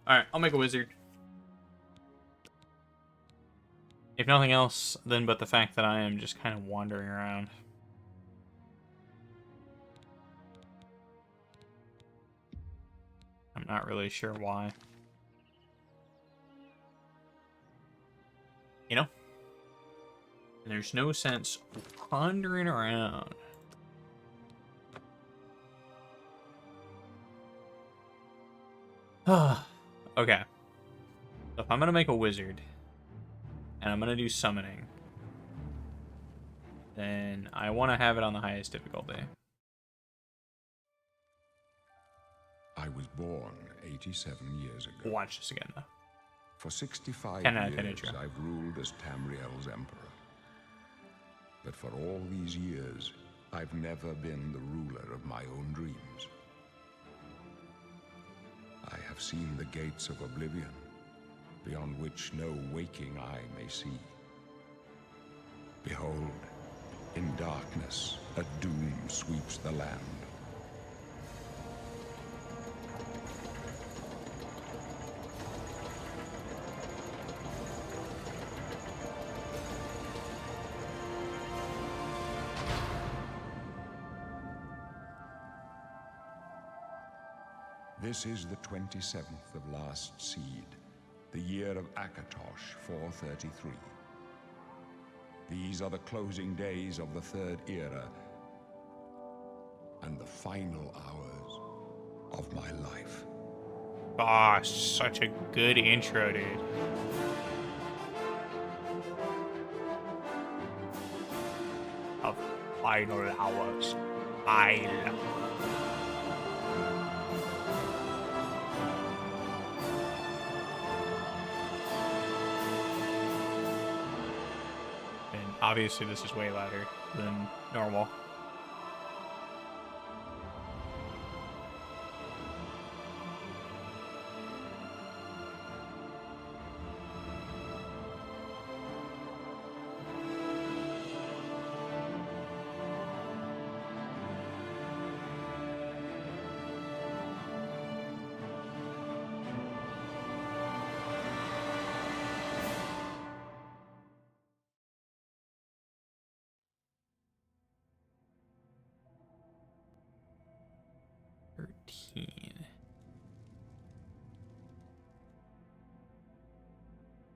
Alright, I'll make a wizard. If nothing else, then but the fact that I am just kind of wandering around. I'm not really sure why. You know? And there's no sense wandering around. Okay. So if I'm going to make a wizard, and I'm going to do summoning, then I want to have it on the highest difficulty. I was born 87 years ago. Watch this again, though. For 65 years, I've ruled as Tamriel's emperor. But for all these years, I've never been the ruler of my own dreams. I have seen the gates of Oblivion, beyond which no waking eye may see. Behold, in darkness, a doom sweeps the land. This is the 27th of last seed, the year of Akatosh 433. These are the closing days of the Third Era, and the final hours of my life. Ah, such a good intro, dude. Of final hours. Obviously, this is way louder than normal.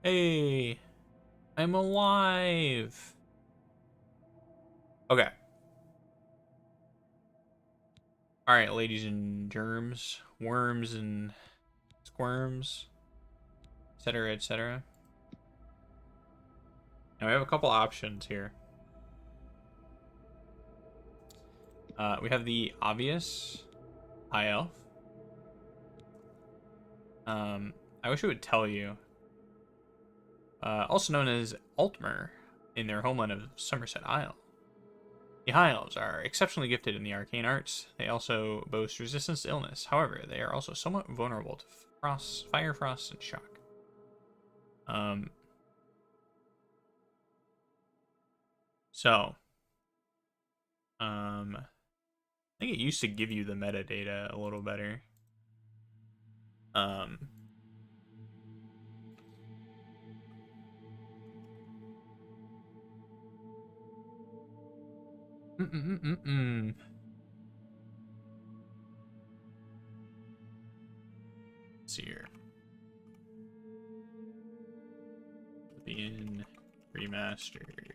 Hey, I'm alive. Okay. All right, ladies and germs, worms and squirms, etc., etc. Now we have a couple options here. We have the obvious high elf. I wish it would tell you. Also known as Altmer in their homeland of Somerset Isle. The High Elves are exceptionally gifted in the arcane arts. They also boast resistance to illness. However, they are also somewhat vulnerable to fire, frost, and shock. I think it used to give you the metadata a little better. Let's see here. Oblivion remastered.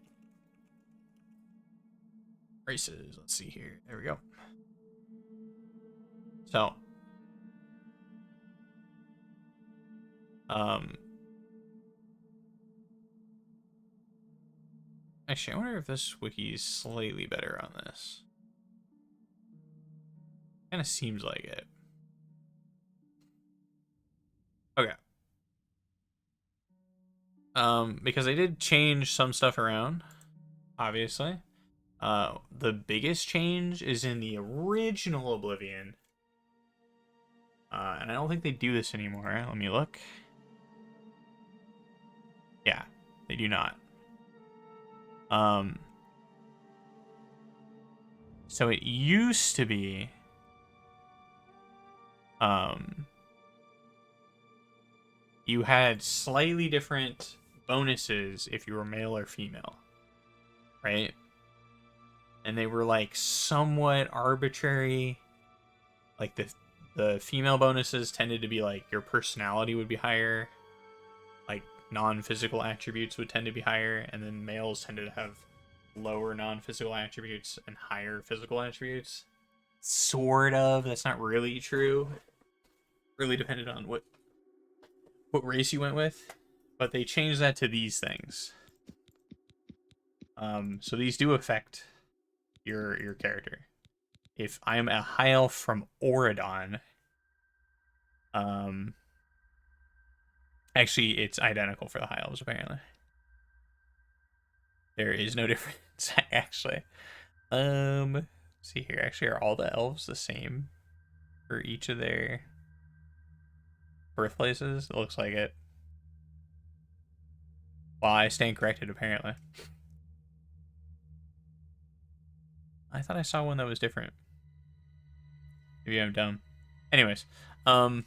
Races. Let's see here. There we go. So, actually, I wonder if this wiki is slightly better on this. Kind of seems like it. Okay. Because I did change some stuff around, obviously. The biggest change is in the original Oblivion. And I don't think they do this anymore. Let me look. Yeah, they do not. So it used to be, you had slightly different bonuses if you were male or female, right? And they were like somewhat arbitrary. Like the female bonuses tended to be like your personality would be higher, like non-physical attributes would tend to be higher, and then males tended to have lower non-physical attributes and higher physical attributes. Sort of. That's not really true. Really depended on what race you went with, but they changed that to these things. So these do affect your character. If I'm a high elf from Oridon, actually it's identical for the high elves apparently. There is no difference actually. Let's see here. Actually, are all the elves the same for each of their birthplaces? It looks like it. Well, I stand corrected apparently. I thought I saw one that was different. Maybe I'm dumb. Anyways, yeah,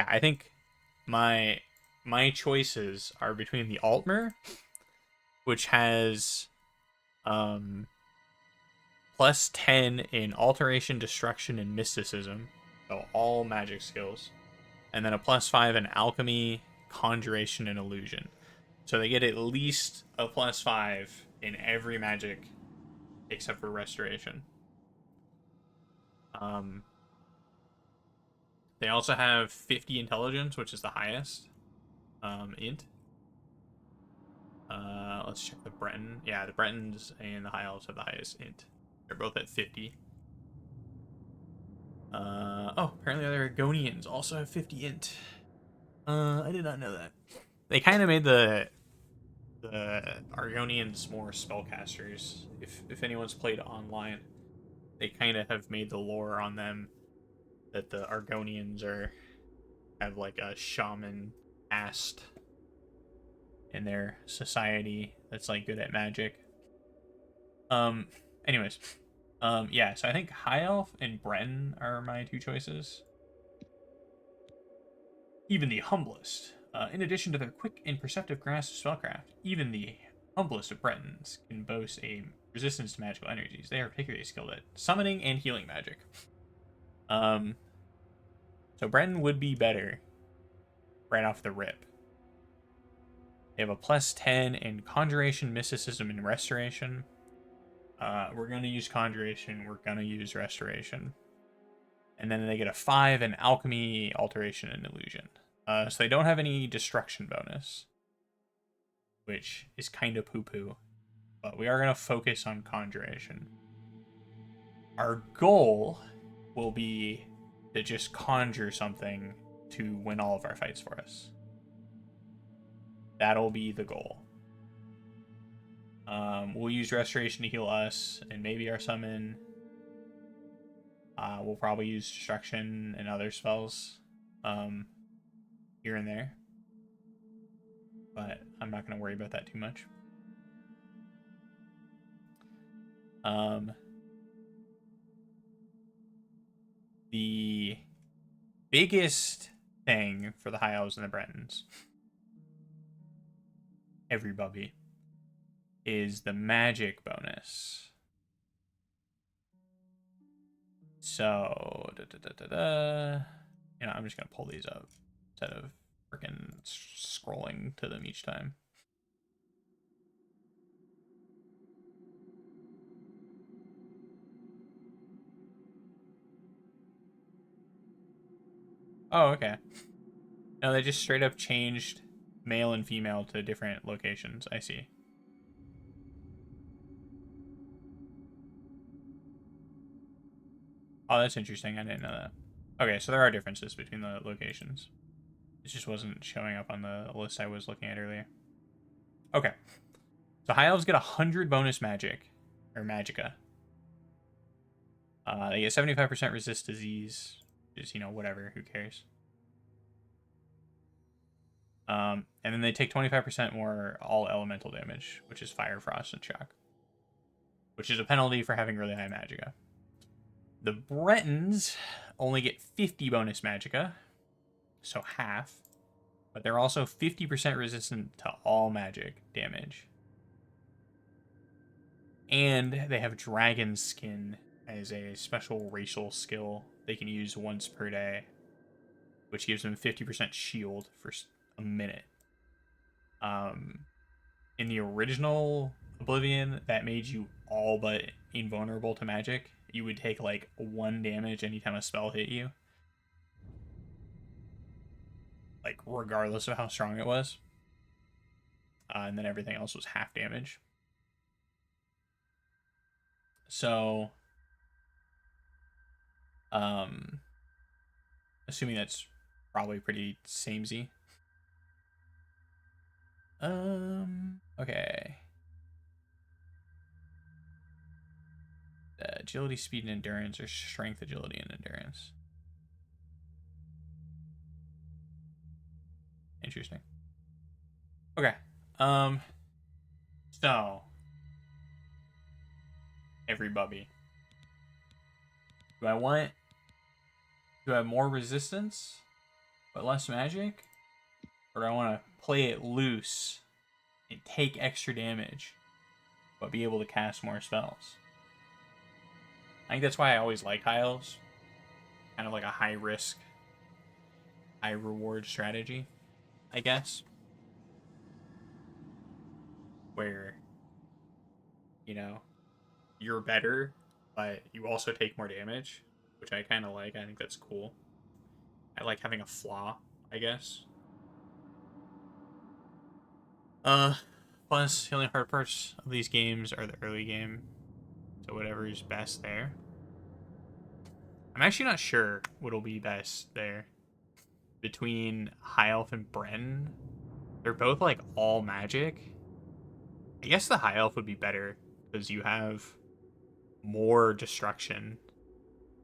I think my choices are between the Altmer, which has plus 10 in alteration, destruction, and mysticism, so all magic skills, and then a plus 5 in alchemy, conjuration, and illusion. So they get at least a plus 5 in every magic except for restoration. They also have 50 intelligence, which is the highest. Int. Let's check the Breton. Yeah, the Bretons and the High Elves have the highest int. They're both at 50. Oh, apparently other Argonians also have 50 int. I did not know that. They kind of made the Argonians more spellcasters. If anyone's played online, they kind of have made the lore on them that the Argonians have like a shaman caste in their society that's like good at magic. Anyways, yeah, so I think High Elf and Breton are my two choices. Even the humblest, in addition to their quick and perceptive grasp of spellcraft, even the humblest of Bretons can boast a resistance to magical energies. They are particularly skilled at summoning and healing magic. So Breton would be better right off the rip. They have a plus 10 in conjuration, mysticism, and restoration. We're going to use conjuration. We're going to use restoration. And then they get a 5 in alchemy, alteration, and illusion. So they don't have any destruction bonus, which is kind of poo-poo. But we are going to focus on conjuration. Our goal will be to just conjure something to win all of our fights for us. That'll be the goal. We'll use restoration to heal us and maybe our summon. We'll probably use destruction and other spells here and there. But I'm not going to worry about that too much. The biggest thing for the High Elves and the Bretons, everybody, is the magic bonus. So, I'm just going to pull these up instead of freaking scrolling to them each time. Oh, okay. No, they just straight up changed male and female to different locations. I see. Oh, that's interesting. I didn't know that. Okay, so there are differences between the locations. It just wasn't showing up on the list I was looking at earlier. Okay. So High Elves get 100 bonus magic. Or magicka. They get 75% resist disease. Just, whatever. Who cares? And then they take 25% more all elemental damage, which is fire, frost, and shock. Which is a penalty for having really high magicka. The Bretons only get 50 bonus magicka. so half. But they're also 50% resistant to all magic damage. And they have dragon skin as a special racial skill they can use once per day, which gives them 50% shield for a minute. In the original Oblivion, that made you all but invulnerable to magic. You would take like 1 damage anytime a spell hit you, like regardless of how strong it was. And then everything else was half damage. So, assuming that's probably pretty samey. Okay. Agility, speed, and endurance, or strength, agility, and endurance. Interesting. Okay. So everybody, do I want to have more resistance but less magic, or do I want to play it loose and take extra damage but be able to cast more spells? I think that's why I always like high elves. Kind of like a high risk, high reward strategy, I guess. Where, you know, you're better, but you also take more damage, which I kind of like. I think that's cool. I like having a flaw, I guess. Plus, the only hard parts of these games are the early game, so whatever is best there. I'm actually not sure what'll be best there. Between High Elf and Bren, they're both like all magic. I guess the High Elf would be better because you have more destruction.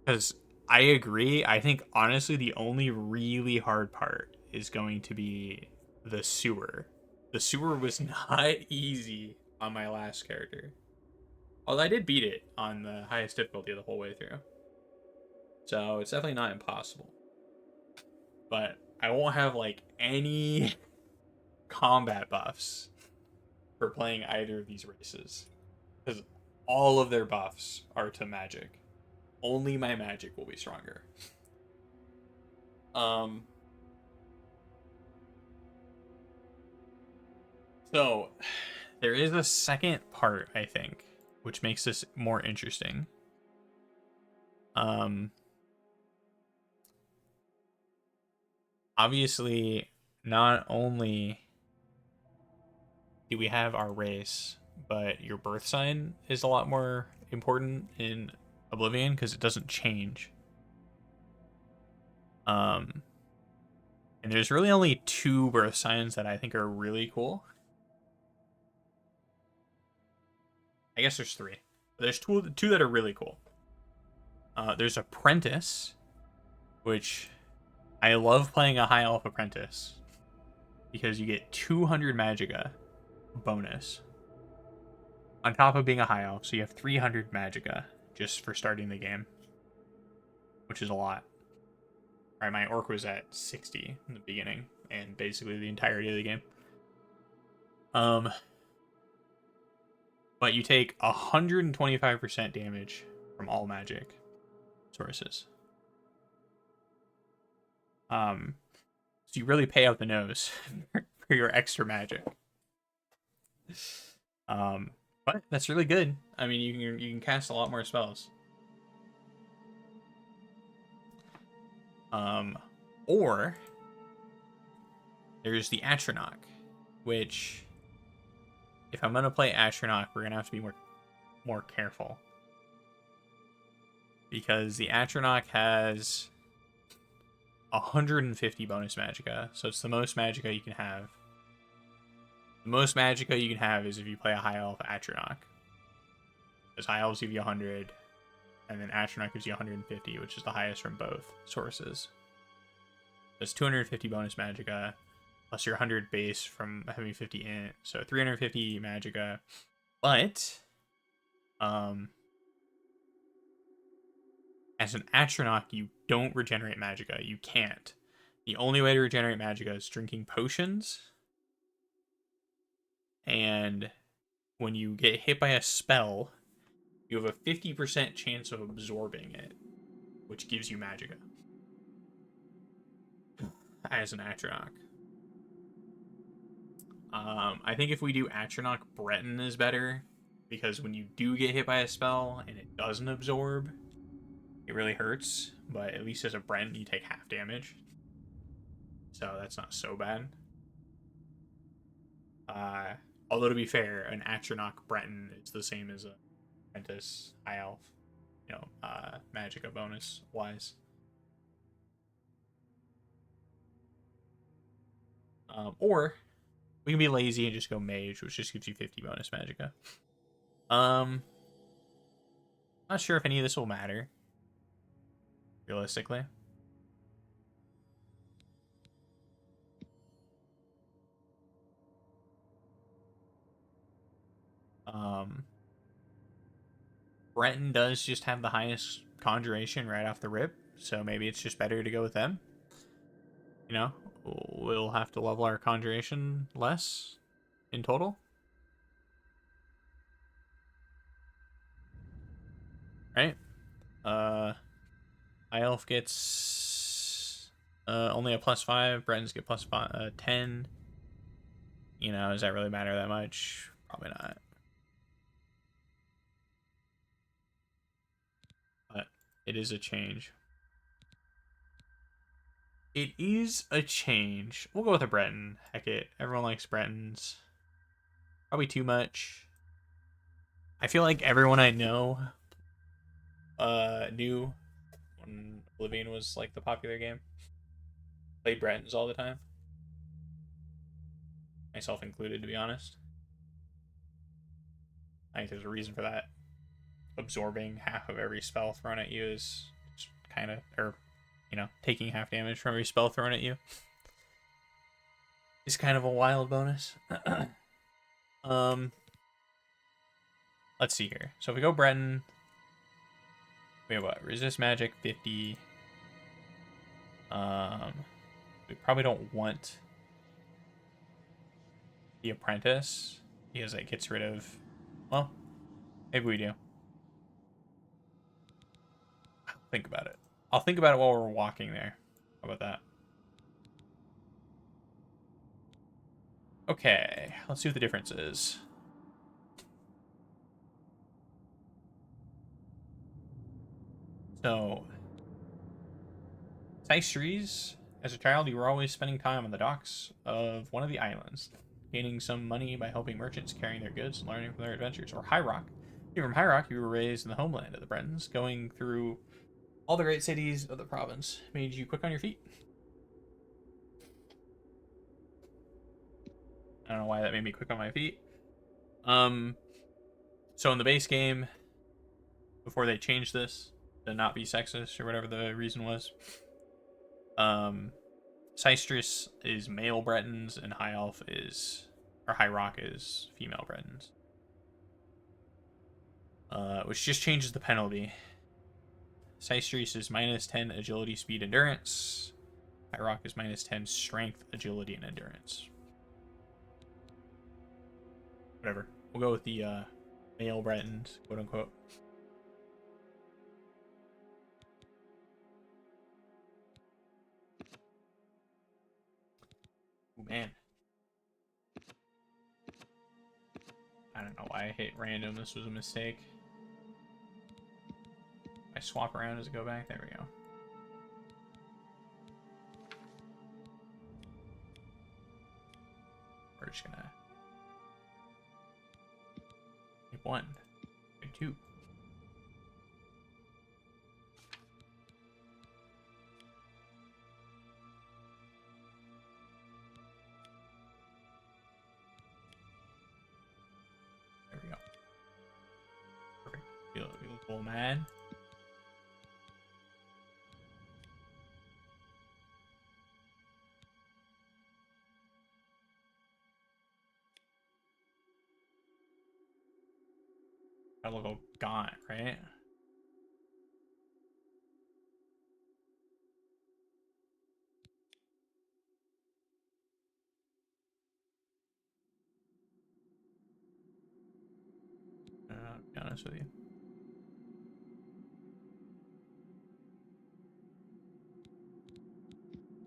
Because I agree. I think honestly the only really hard part is going to be the sewer. The sewer was not easy on my last character. Although I did beat it on the highest difficulty the whole way through. So it's definitely not impossible. But I won't have like any combat buffs for playing either of these races. Because all of their buffs are to magic. Only my magic will be stronger. So there is a second part, I think, which makes this more interesting. Obviously, not only do we have our race, but your birth sign is a lot more important in Oblivion because it doesn't change. And there's really only 2 birth signs that I think are really cool. I guess there's 3. But there's two that are really cool. There's Apprentice, which I love playing a High Elf Apprentice because you get 200 Magicka bonus on top of being a High Elf, so you have 300 Magicka just for starting the game, which is a lot. All right, my Orc was at 60 in the beginning and basically the entirety of the game. But you take 125% damage from all magic sources. So you really pay out the nose for your extra magic. But that's really good. I mean, you can cast a lot more spells. Or there's the Atronach, which if I'm gonna play Atronach, we're gonna have to be more careful. Because the Atronach has 150 bonus Magicka, so it's the most Magicka you can have. The most Magicka you can have is if you play a High Elf Atronach. Because High Elves give you 100, and then Atronach gives you 150, which is the highest from both sources. There's 250 bonus Magicka, plus your 100 base from having 50 in it, so 350 Magicka. But, as an Atronach, you don't regenerate Magicka. You can't. The only way to regenerate magicka is drinking potions. And when you get hit by a spell, you have a 50% chance of absorbing it, which gives you magicka as an Atronach. I think if we do Atronach, Breton is better, because when you do get hit by a spell and it doesn't absorb, it really hurts, but at least as a Breton, you take half damage. So that's not so bad. Although to be fair, an Atronach Breton is the same as a Apprentice High Elf, magicka bonus wise. Or we can be lazy and just go Mage, which just gives you 50 bonus magicka. Not sure if any of this will matter, realistically. Breton does just have the highest conjuration right off the rip, so maybe it's just better to go with them. You know, we'll have to level our conjuration less in total. Right? High Elf gets only a +5. Bretons get +5, 10. You know, does that really matter that much? Probably not. But it is a change. It is a change. We'll go with a Breton. Heck it. Everyone likes Bretons. Probably too much. I feel like everyone I know knew when Oblivion was like the popular game. Played Bretons all the time. Myself included, to be honest. I think there's a reason for that. Absorbing half of every spell thrown at you is kind of, or, taking half damage from every spell thrown at you is kind of a wild bonus. Let's see here. So if we go Breton, we have what? Resist magic 50. We probably don't want the Apprentice because it gets rid of, well, maybe we do. Think about it. I'll think about it while we're walking there. How about that? Okay, let's see what the difference is. So, Systries, as a child, you were always spending time on the docks of one of the islands, gaining some money by helping merchants carrying their goods and learning from their adventures. Or High Rock. You're from High Rock, you were raised in the homeland of the Bretons, going through all the great cities of the province. Made you quick on your feet. I don't know why that made me quick on my feet. So in the base game, before they changed this to not be sexist or whatever the reason was, Systris is male Bretons and High Elf is, or High Rock is female Bretons. Which just changes the penalty. Systris is -10 agility, speed, endurance. High Rock is -10 strength, agility, and endurance. Whatever. We'll go with the male Bretons, quote unquote. Ooh, man. I don't know why I hit random. This was a mistake. I swap around as I go back. There we go. We're just gonna make 1, make 2. There we go. Perfect. Feel cool, man. I look all gaunt, right? be honest with you.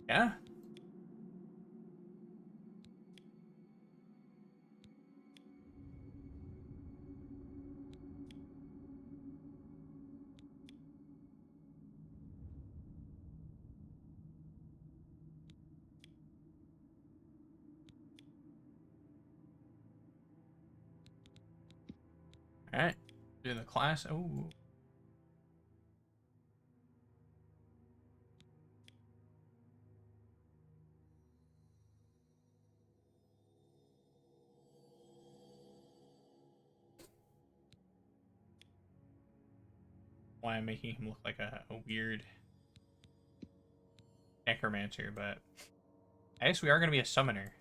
Yeah. All right. Doing the class. Oh. Why I'm making him look like a weird necromancer, but I guess we are going to be a summoner.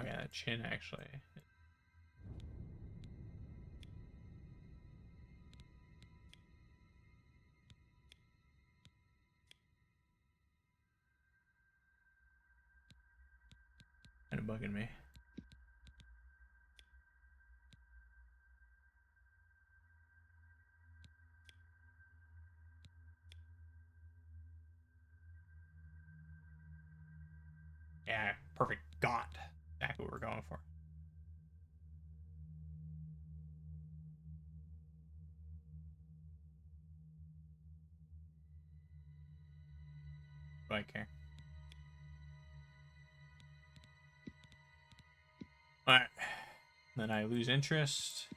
Oh yeah, that chin actually. Kind of bugging me. Yeah, perfect. Got exactly what we're going for. Do I care? Alright. Then I lose interest.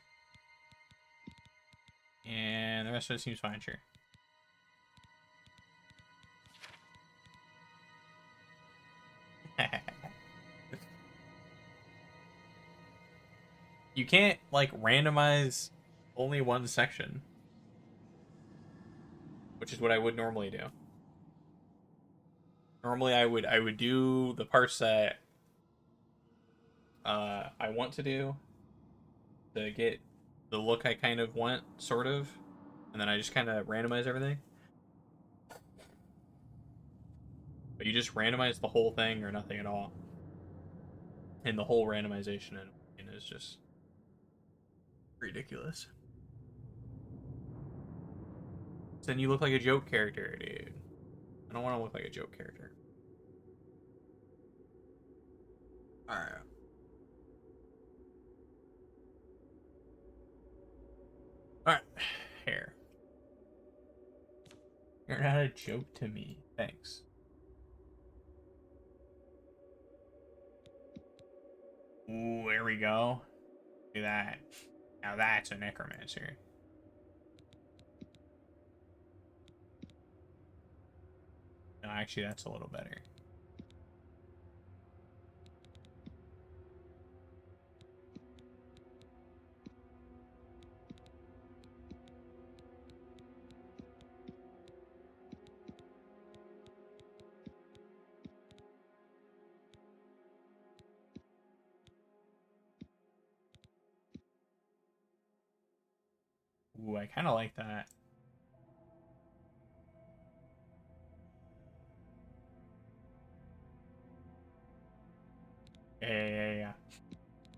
And the rest of it seems fine, sure. You can't, like, randomize only one section. Which is what I would normally do. Normally I would do the parts that I want to do to get the look I kind of want, sort of. And then I just kind of randomize everything. But you just randomize the whole thing or nothing at all. And the whole randomization is just ridiculous. So then you look like a joke character, dude. I don't want to look like a joke character. Alright. Alright. Hair. You're not a joke to me. Thanks. Ooh, there we go. Look at that. Now that's a necromancer. No, actually, that's a little better. Ooh, I kind of like that. Yeah.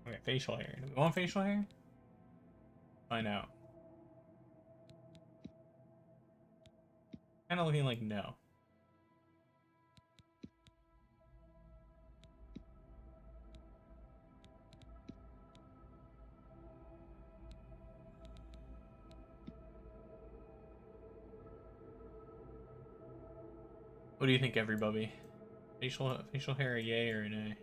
Okay, facial hair. Do we want facial hair? Find out. Kind of looking like no. What do you think, everybody? Facial hair, a yay or an nay?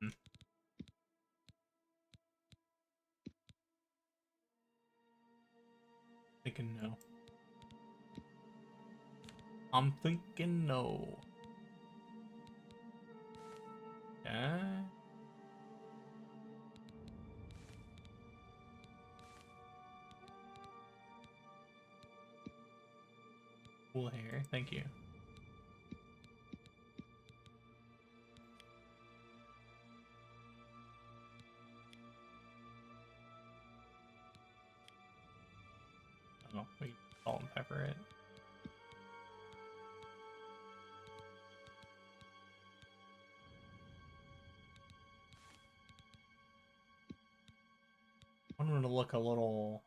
Hmm. thinking no. I'm thinking no. Yeah. Cool hair, thank you. Oh, we can salt and pepper it. I want him to look a little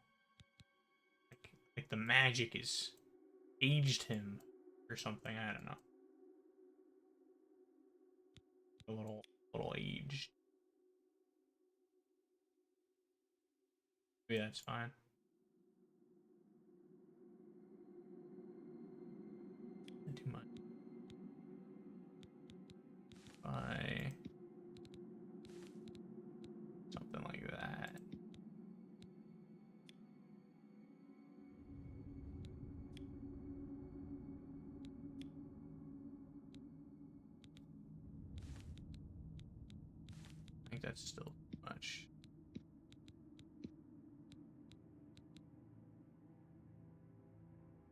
like the magic is aged him or something. I don't know. A little aged. Maybe that's fine. Not too much. By something like that. I think that's still too much.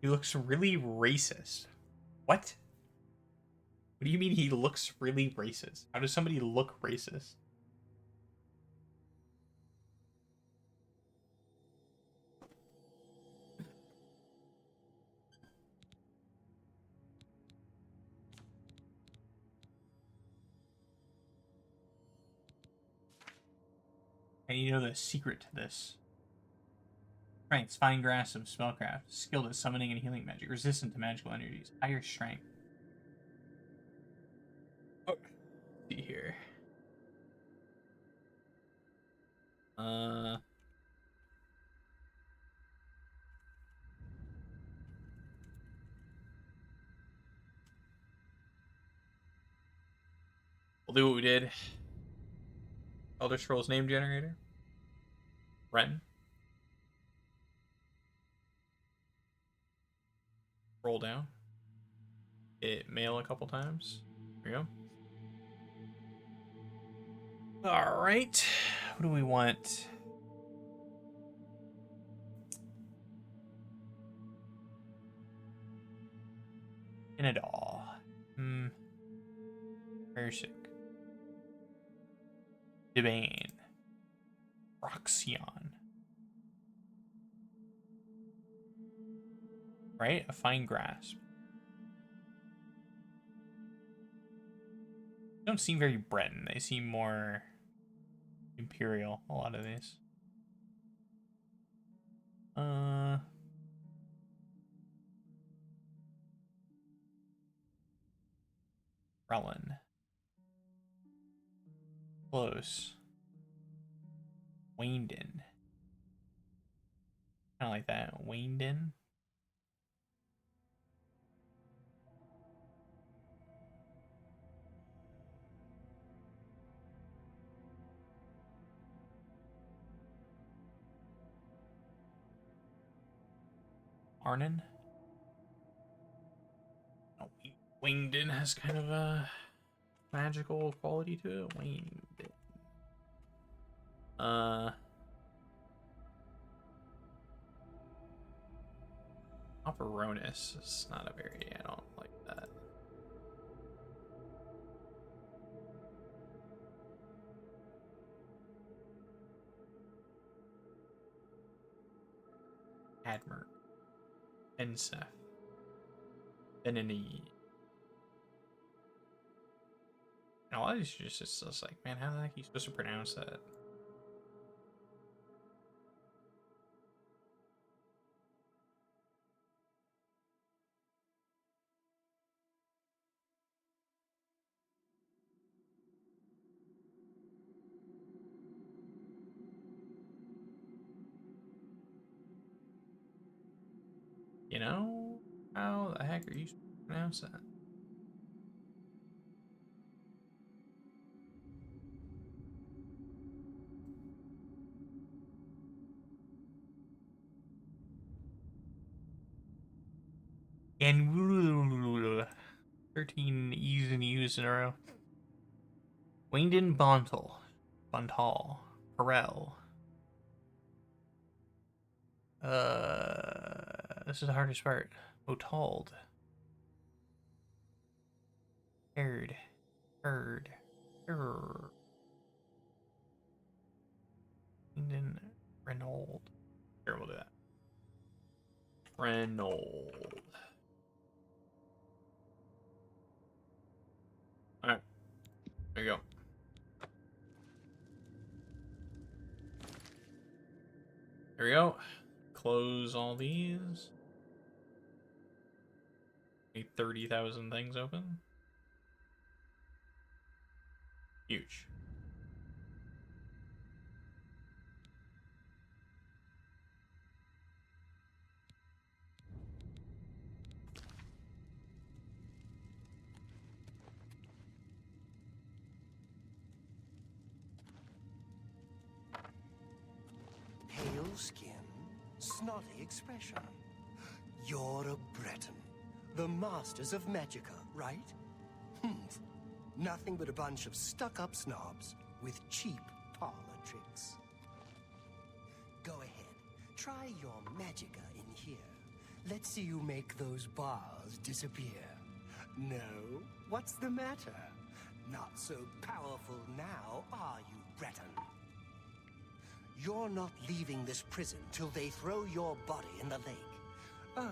He looks really racist. What? What do you mean he looks really racist? How does somebody look racist? And you know the secret to this. Strengths, fine grasp of spellcraft, skilled at summoning and healing magic, resistant to magical energies, higher strength. Oh, let's see here. We'll do what we did. Elder Scrolls name generator. Ren. Roll down. Hit mail a couple times. There we go. Alright. What do we want? Inadol. Persic. Debane. Roxion. Right? A fine grasp. They don't seem very Breton. They seem more Imperial, a lot of these. Relin. Close. Weyndin. Kind of like that. Weyndin. Arnon. Oh, Weyndin has kind of a magical quality to it. Weyndin. Operonis is not a very, I don't like that. Admer. Ensef. Benini. And a lot of these are just like, man, how the heck are you supposed to pronounce that? You know? How the heck are you supposed to pronounce that? And 13 E's and U's in a row. Weyndin Bontal. Perel. This is the hardest part. Otald. Heard. Weyndin Renault. Here, we'll do that. Renault. Alright. There you go. There we go. Close all these. Need 30,000 things open. Huge. Pale skin, snotty expression. You're a Breton. The masters of Magica, right? Nothing but a bunch of stuck-up snobs with cheap parlor tricks. Go ahead, try your Magica in here. Let's see you make those bars disappear. No? What's the matter? Not so powerful now, are you, Breton? You're not leaving this prison till they throw your body in the lake. Oh,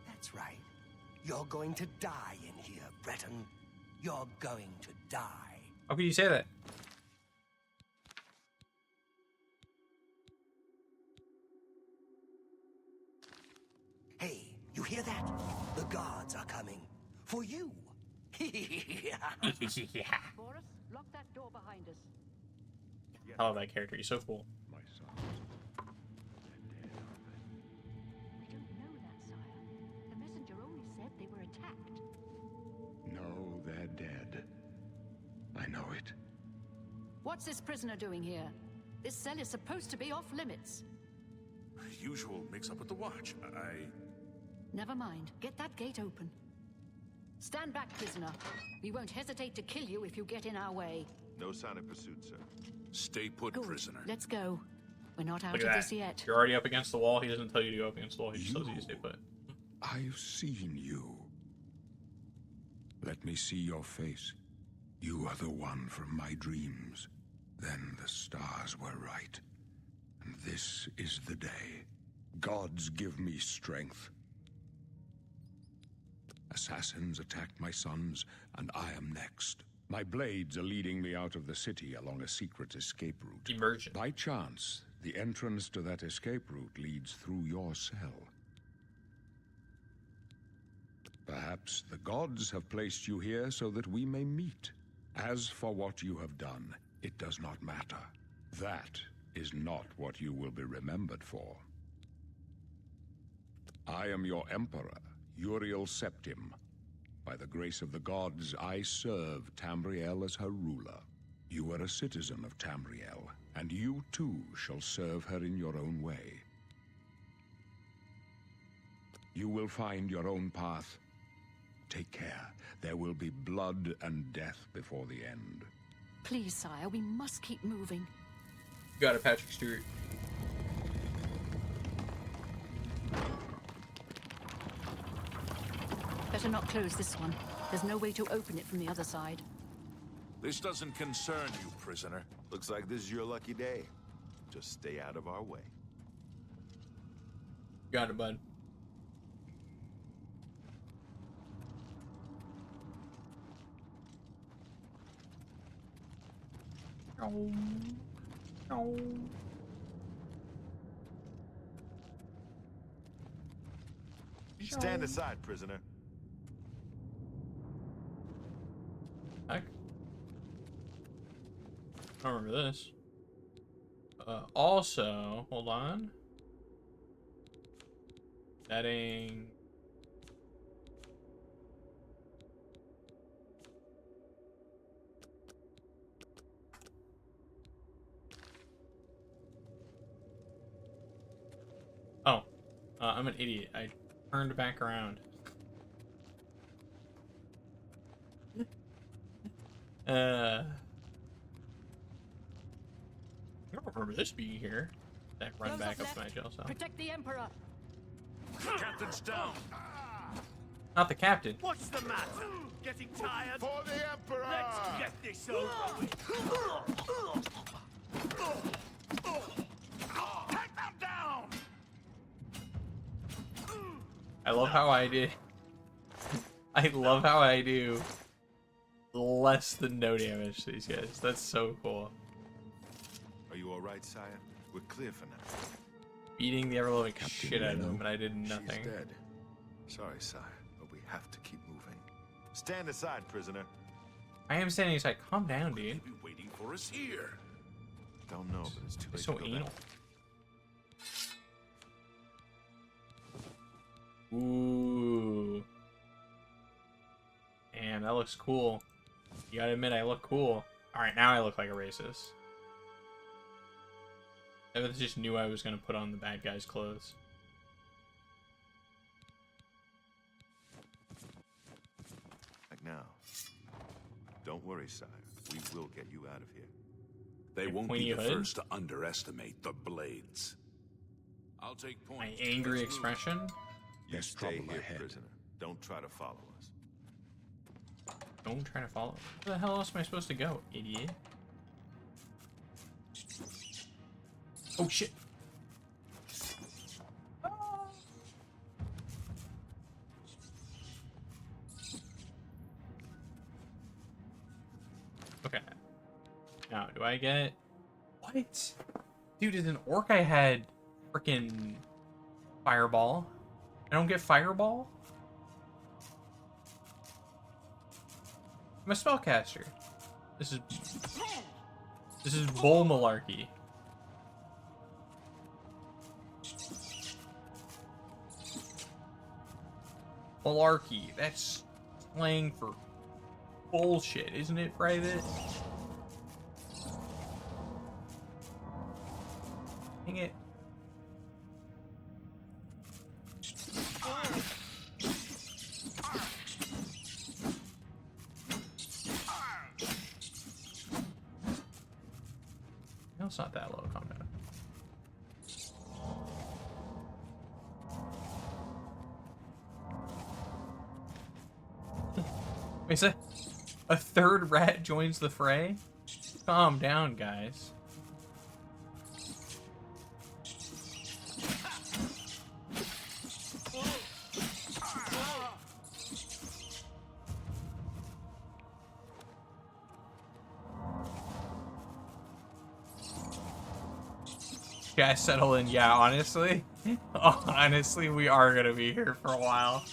that's right. You're going to die in here, Breton. You're going to die. How could you say that? Hey, you hear that? The guards are coming. For you. Yeah. Boris, lock that door behind us. I love that character. He's so cool. My sons, We don't know that, sire. The messenger only said they were attacked. no, they're dead. I know it. What's this prisoner doing here? This cell is supposed to be off limits. Usual mix-up with the watch. Never mind. Get that gate open. Stand back, prisoner. We won't hesitate to kill you if you get in our way. No sign of pursuit, sir. Stay put, Good. prisoner. Let's go. We're not out Look of at this that. yet. You're already up against the wall. He doesn't tell you to go up against the wall. He just tells you to stay put. I've seen you. Let me see your face. You are the one from my dreams. Then the stars were right. And this is the day. Gods give me strength. Assassins attacked my sons, and I am next. My blades are leading me out of the city along a secret escape route. Immersion. By chance, the entrance to that escape route leads through your cell. Perhaps the gods have placed you here so that we may meet. As for what you have done, it does not matter. That is not what you will be remembered for. I am your emperor, Uriel Septim. By the grace of the gods, I serve Tamriel as her ruler. You are a citizen of Tamriel, and you too shall serve her in your own way. You will find your own path. Take care. There will be blood and death before the end. Please, sire, we must keep moving. You got it, Patrick Stewart. Better not close this one. There's no way to open it from the other side. This doesn't concern you, prisoner. Looks like this is your lucky day. Just stay out of our way. Got it, bud. Oh. Oh. Stand aside, prisoner. Heck. I don't remember this. Also, hold on. Setting. Oh, I'm an idiot. I turned back around. I don't remember this being here. That run Those back up left, to my jail cell. Protect the Emperor. Captain's down. Not the captain. What's the matter? Getting tired? For the Emperor! Let's get this over with. Take them down. I love how I did. I love how I do less than no damage to these guys. That's so cool. Are you all right, sire? We're clear for now. Beating the ever-loving Captain shit out of Yellow, them, and I did She's nothing. dead. Sorry, sire, but we have to keep moving. Stand aside, prisoner. I am standing aside. Calm down, dude. They'll be waiting for us here. Don't know, but it's too late. It's so to go anal. back. Ooh. Damn, that looks cool. You gotta admit, I look cool. Alright, now I look like a racist. I just knew I was gonna put on the bad guy's clothes. Like now. Don't worry, sire. We will get you out of here. They Your won't pointy be the hood? first to underestimate the blades. I'll take point. My angry Let's move. expression? You There's stay trouble here, ahead. prisoner. Don't try to follow us. Don't try to follow. Where the hell else am I supposed to go, idiot? Oh shit! Okay. Now, do I get... What? Dude, as an orc I had freaking fireball. I don't get fireball? I'm a spellcaster. This is bull malarkey. Malarkey. That's slang for bullshit, isn't it, Private? Dang it. No, it's not that low. Calm down. Wait, is a third rat joins the fray? Calm down, guys. Guys, settle in. Yeah, honestly. Honestly, we are gonna be here for a while.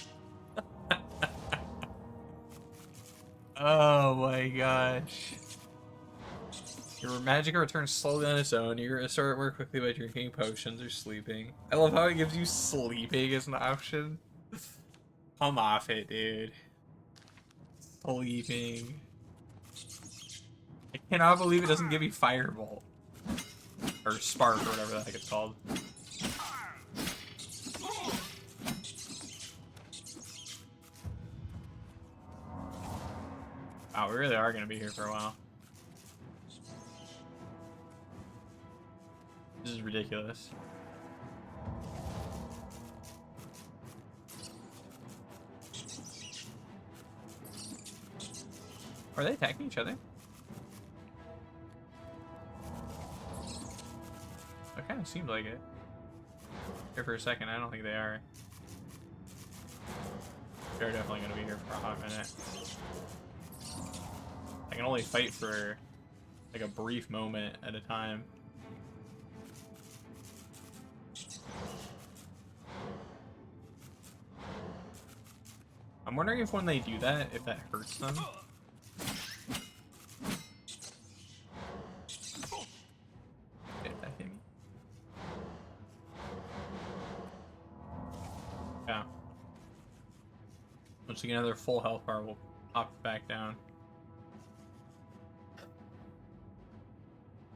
Oh my gosh. Your magicka returns slowly on its own. You're gonna start more quickly by drinking potions or sleeping. I love how it gives you sleeping as an option. Come off it, dude. Sleeping. I cannot believe it doesn't give you Firebolt. Or Spark, or whatever the heck it's called. Wow, we really are going to be here for a while. This is ridiculous. Are they attacking each other? It kind of seems like it. Here for a second, I don't think they are. They're definitely going to be here for a hot minute. I can only fight for like a brief moment at a time. I'm wondering if when they do that, if that hurts them. Yeah. Once we get another full health bar, we'll pop it back down.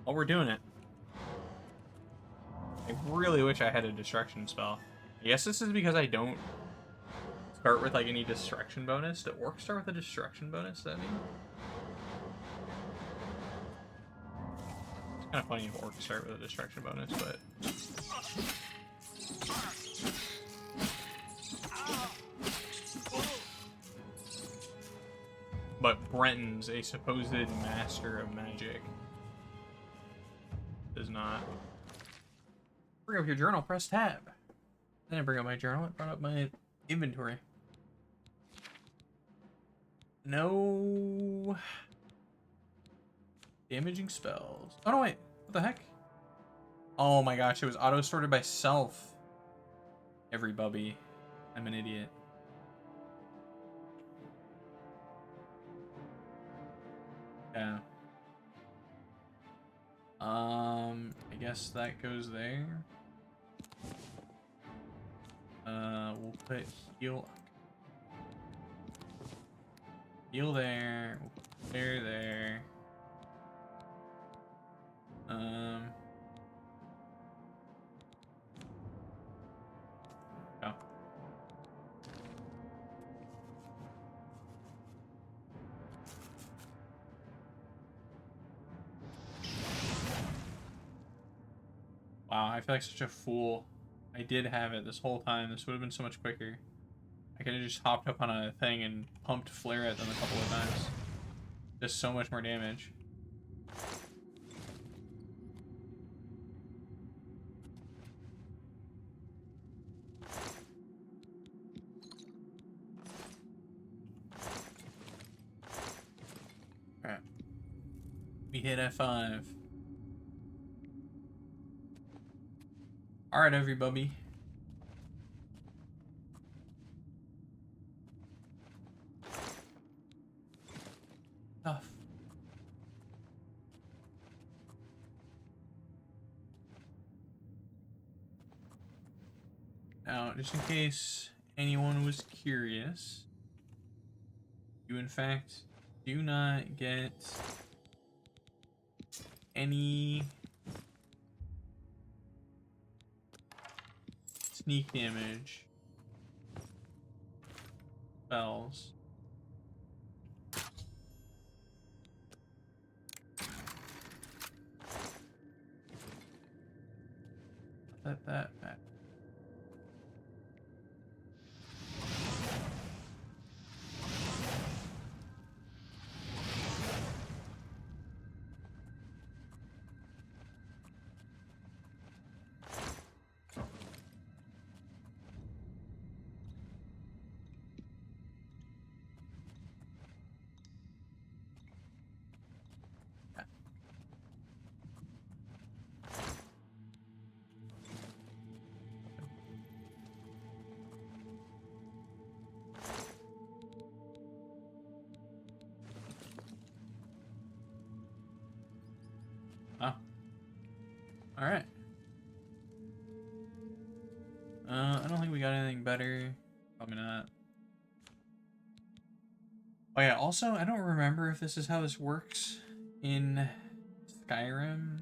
Oh, we're doing it. I really wish I had a destruction spell. I guess this is because I don't start with like any destruction bonus. Do orcs start with a destruction bonus, does that mean? Kind of funny if orcs start with a destruction bonus, but Brenton's a supposed master of magic. Does not. Bring up your journal, press tab. I didn't bring up my journal, it brought up my inventory. No damaging spells. Oh no, wait. What the heck? Oh my gosh, it was auto-sorted by self. Every bubby. I'm an idiot. Yeah. I guess that goes there. We'll put heal there. We'll put there. Oh. Wow, I feel like such a fool. I did have it this whole time. This would have been so much quicker. I could have just hopped up on a thing and pumped flare at them a couple of times. Just so much more damage. Alright. We hit F5. Alright, everybody. Tough. Now, just in case anyone was curious, you in fact do not get any sneak damage spells. Let that back. Oh. Alright. I don't think we got anything better. Probably not. Oh yeah, also, I don't remember if this is how this works in Skyrim.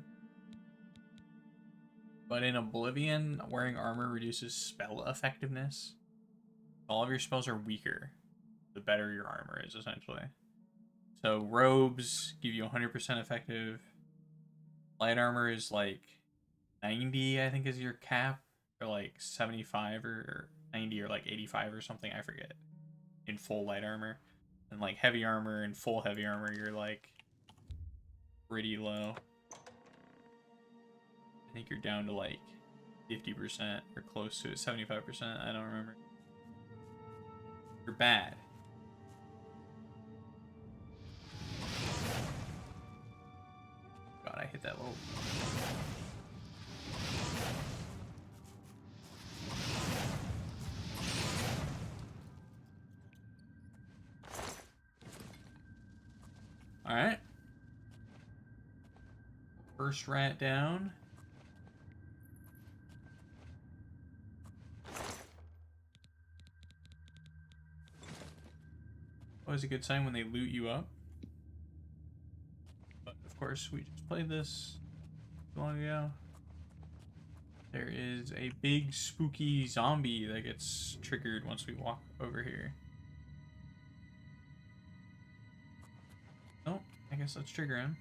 But in Oblivion, wearing armor reduces spell effectiveness. All of your spells are weaker, the better your armor is, essentially. So robes give you 100% effective. Light armor is like 90, I think, is your cap, or like 75 or 90 or like 85 or something, I forget, in full light armor. And like heavy armor and full heavy armor, you're like pretty low. I think you're down to like 50% or close to it, 75%, I don't remember. You're bad. God, I hit that low. Alright. First rat down. Always a good sign when they loot you up. But of course, we just played this long ago. There is a big spooky zombie that gets triggered once we walk over here. Oh, I guess let's trigger him.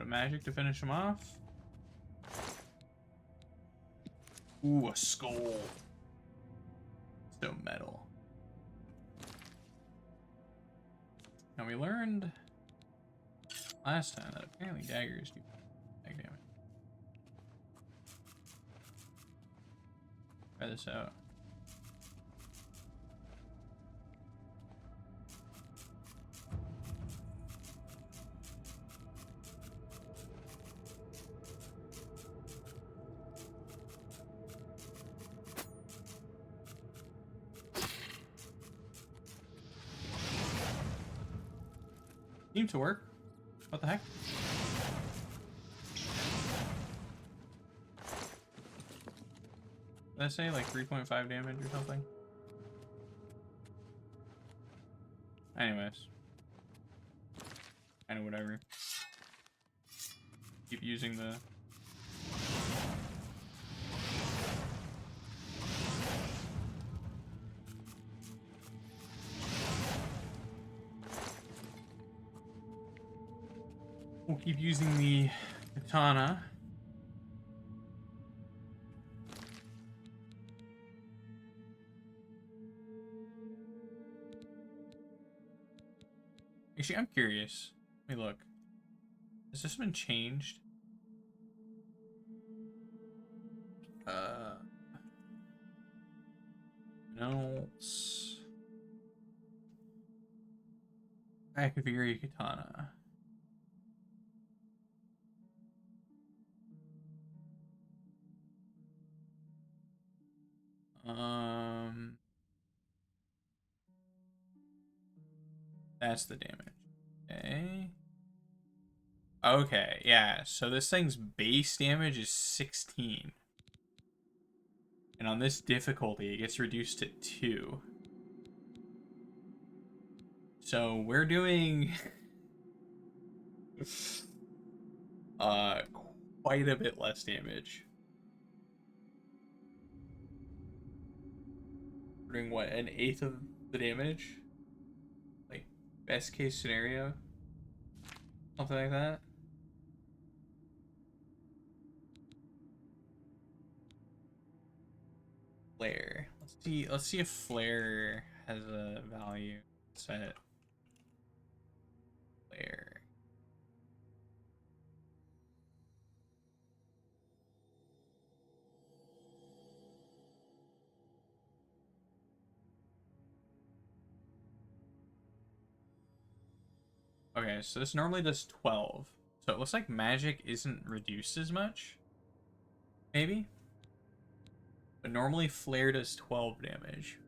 of magic to finish him off. Ooh, a skull. So metal. Now we learned last time that apparently daggers do mag damage. Try this out. Seemed to work. What the heck? Did I say like 3.5 damage or something? Anyways. Kinda whatever. Keep using the... We'll keep using the katana. Actually, I'm curious. Let me look. Has this been changed? Notes. I configure your katana. That's the damage. Okay. Okay, yeah. So this thing's base damage is 16. And on this difficulty, it gets reduced to 2. So we're doing quite a bit less damage. We're doing what, an eighth of the damage? Like, best case scenario? Something like that? Flare. Let's see if flare has a value set. Flare. Okay, so this normally does 12. So it looks like magic isn't reduced as much. Maybe? But normally flare does 12 damage.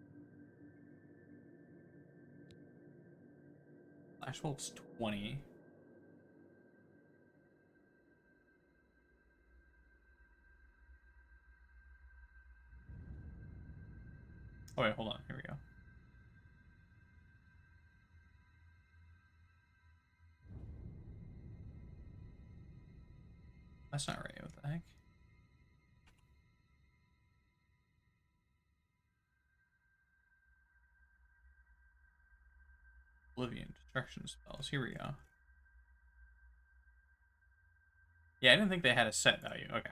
Flash bolt's 20. Oh wait, hold on. Here we go. That's not right. What the heck? Oblivion, destruction spells. Here we go. Yeah, I didn't think they had a set value. Okay.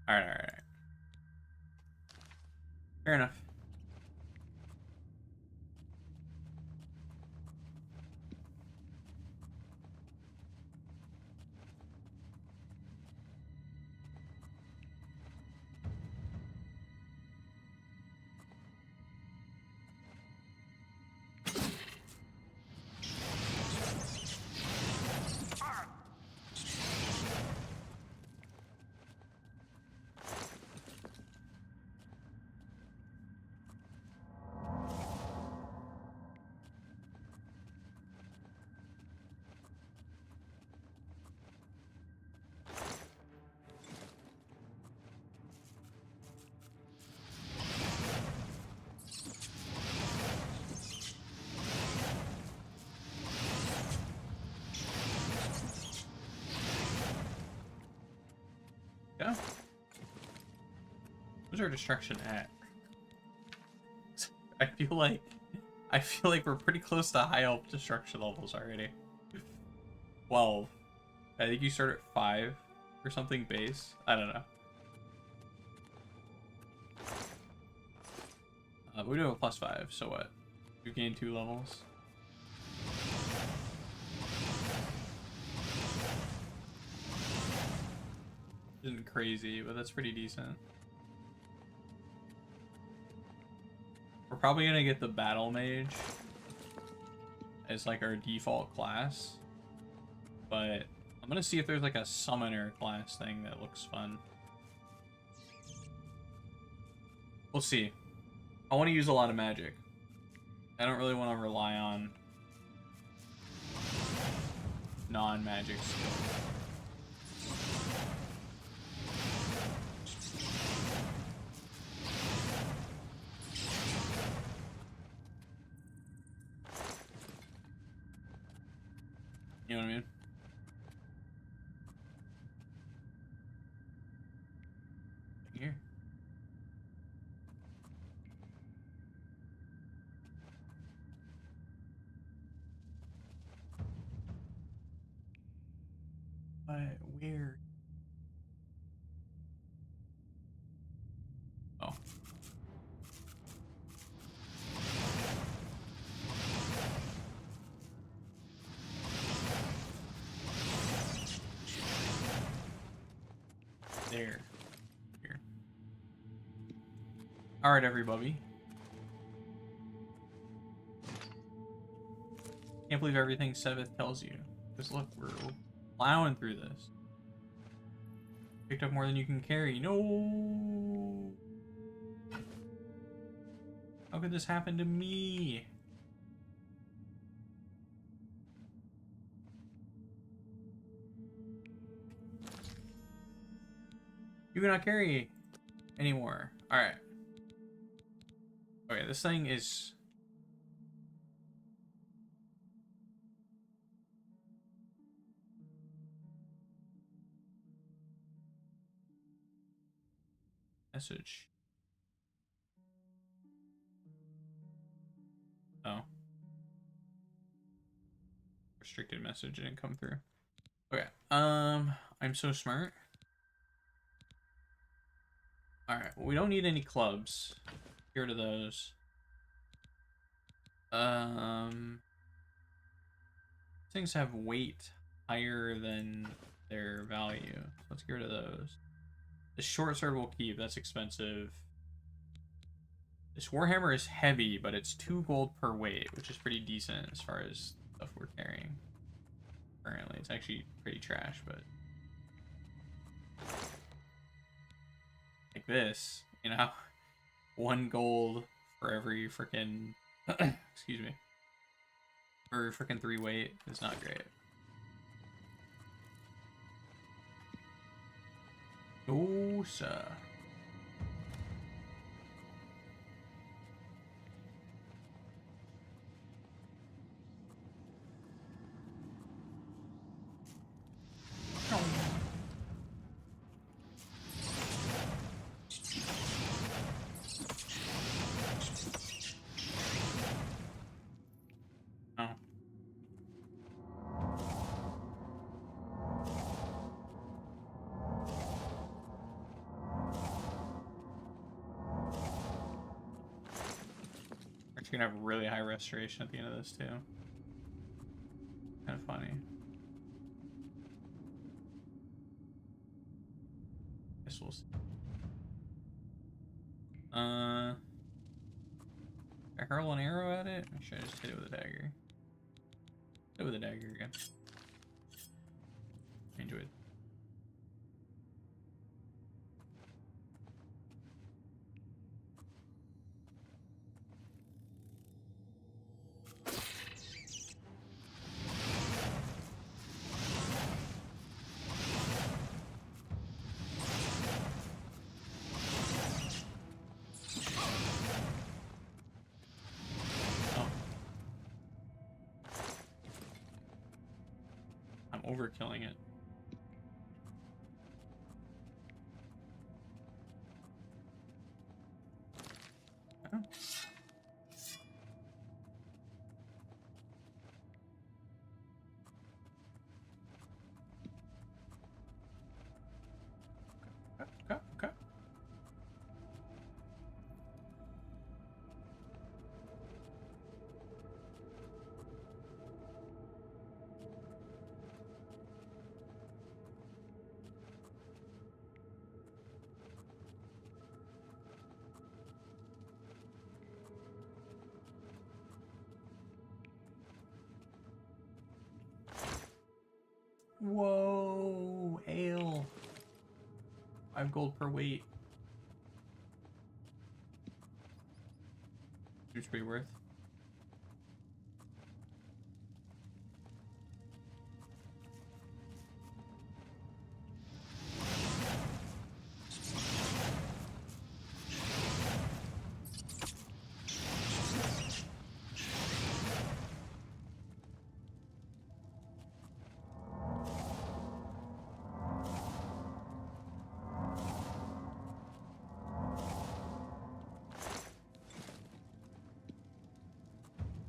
Alright. Fair enough. Yeah. Where's our destruction at? I feel like I feel like we're pretty close to high elf destruction levels already. 12. I think you start at 5 or something base. I don't know. But we do have a +5, so what? We gained 2 levels. Isn't crazy, but that's pretty decent. We're probably gonna get the battle mage as like our default class, but I'm gonna see if there's like a summoner class thing that looks fun. We'll see. I want to use a lot of magic. I don't really want to rely on non-magic skills. You know what I mean? Here. But where? Oh. There. Here. Alright, everybody. Can't believe everything Seveth tells you. Because look, we're plowing through this. Picked up more than you can carry. No! How could this happen to me? You cannot carry anymore. Alright. Okay, this thing is... Message. Oh. Restricted message didn't come through. Okay. I'm so smart. Alright, well, we don't need any clubs. Get rid of those. Things have weight higher than their value. Let's get rid of those. The short sword will keep. That's expensive. This warhammer is heavy, but it's 2 gold per weight, which is pretty decent as far as stuff we're carrying. Currently, it's actually pretty trash, but like this, you know, 1 gold for every freaking excuse me, for freaking 3 weight is not great. Oh, sir. Oh. We're gonna have really high restoration at the end of this too. Kind of funny. Guess we'll see. I hurl an arrow at it? Or should I just hit it with a dagger? Hit it with a dagger again. Enjoy it. Overkilling it. Oh. Whoa, ale. 5 gold per weight. Seems pretty worth.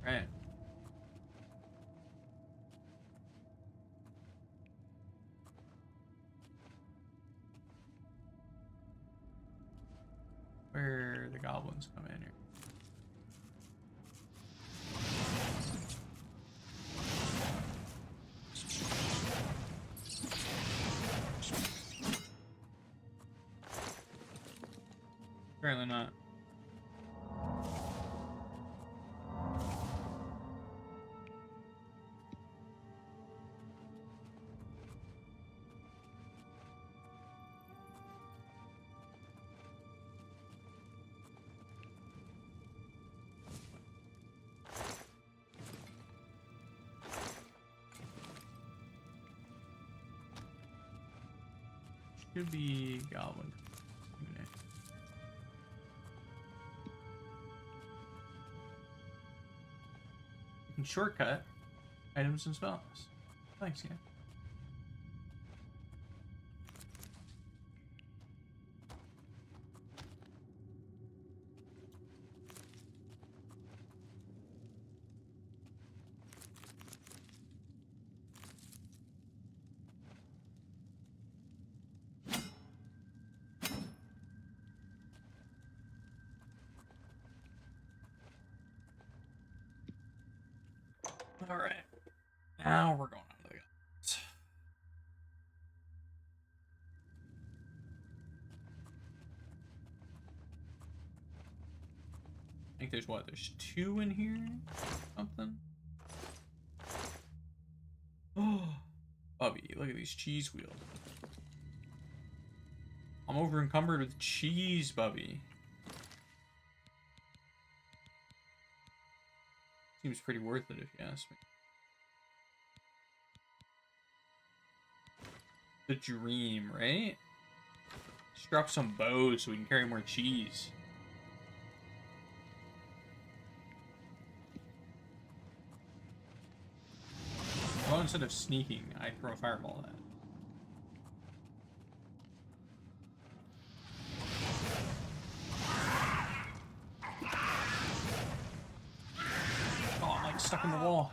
Right. Where the goblins come in here. Apparently not. Should be goblin. You can shortcut items and spells. Thanks, yeah. All right, now we're going on to the guns. I think there's what? There's 2 in here? Something? Oh, Bubby, look at these cheese wheels. I'm over encumbered with cheese, Bubby. Seems pretty worth it if you ask me. The dream, right? Just drop some bows so we can carry more cheese. Well, instead of sneaking, I throw a fireball at it. Oh, I'm like stuck in the wall.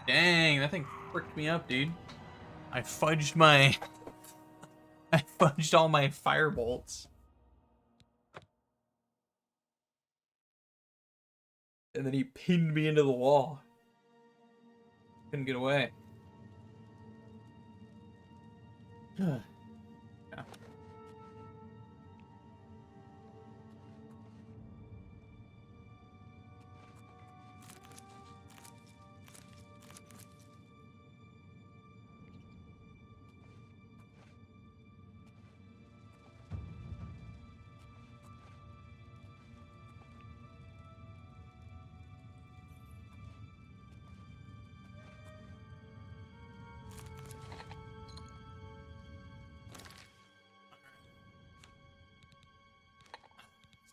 Dang, that thing fricked me up, dude. I fudged all my fire bolts. And then he pinned me into the wall. Couldn't get away. Yeah.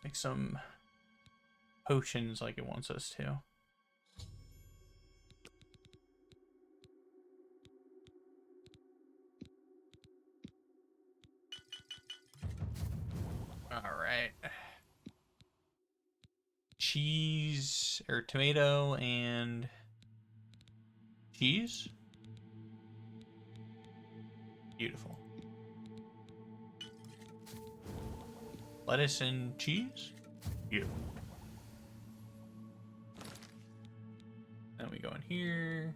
Make some potions like it wants us to. All right. Cheese or tomato and cheese. Beautiful. Lettuce and cheese. Beautiful. Then we go in here.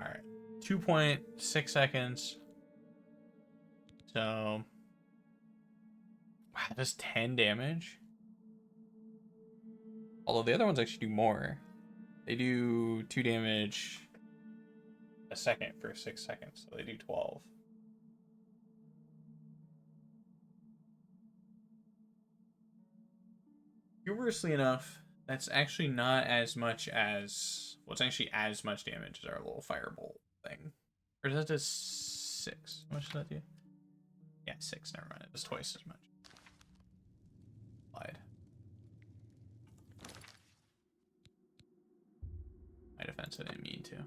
All right. 2.6 seconds. So, wow, that's 10 damage. Although the other ones actually do more. They do 2 damage a second for 6 seconds, so they do 12. Humorously enough, that's actually not as much as... Well, it's actually as much damage as our little firebolt thing. Or does that do 6? How much does that do? Yeah, 6, never mind. It does twice as much. Lied. My defense, I didn't mean to.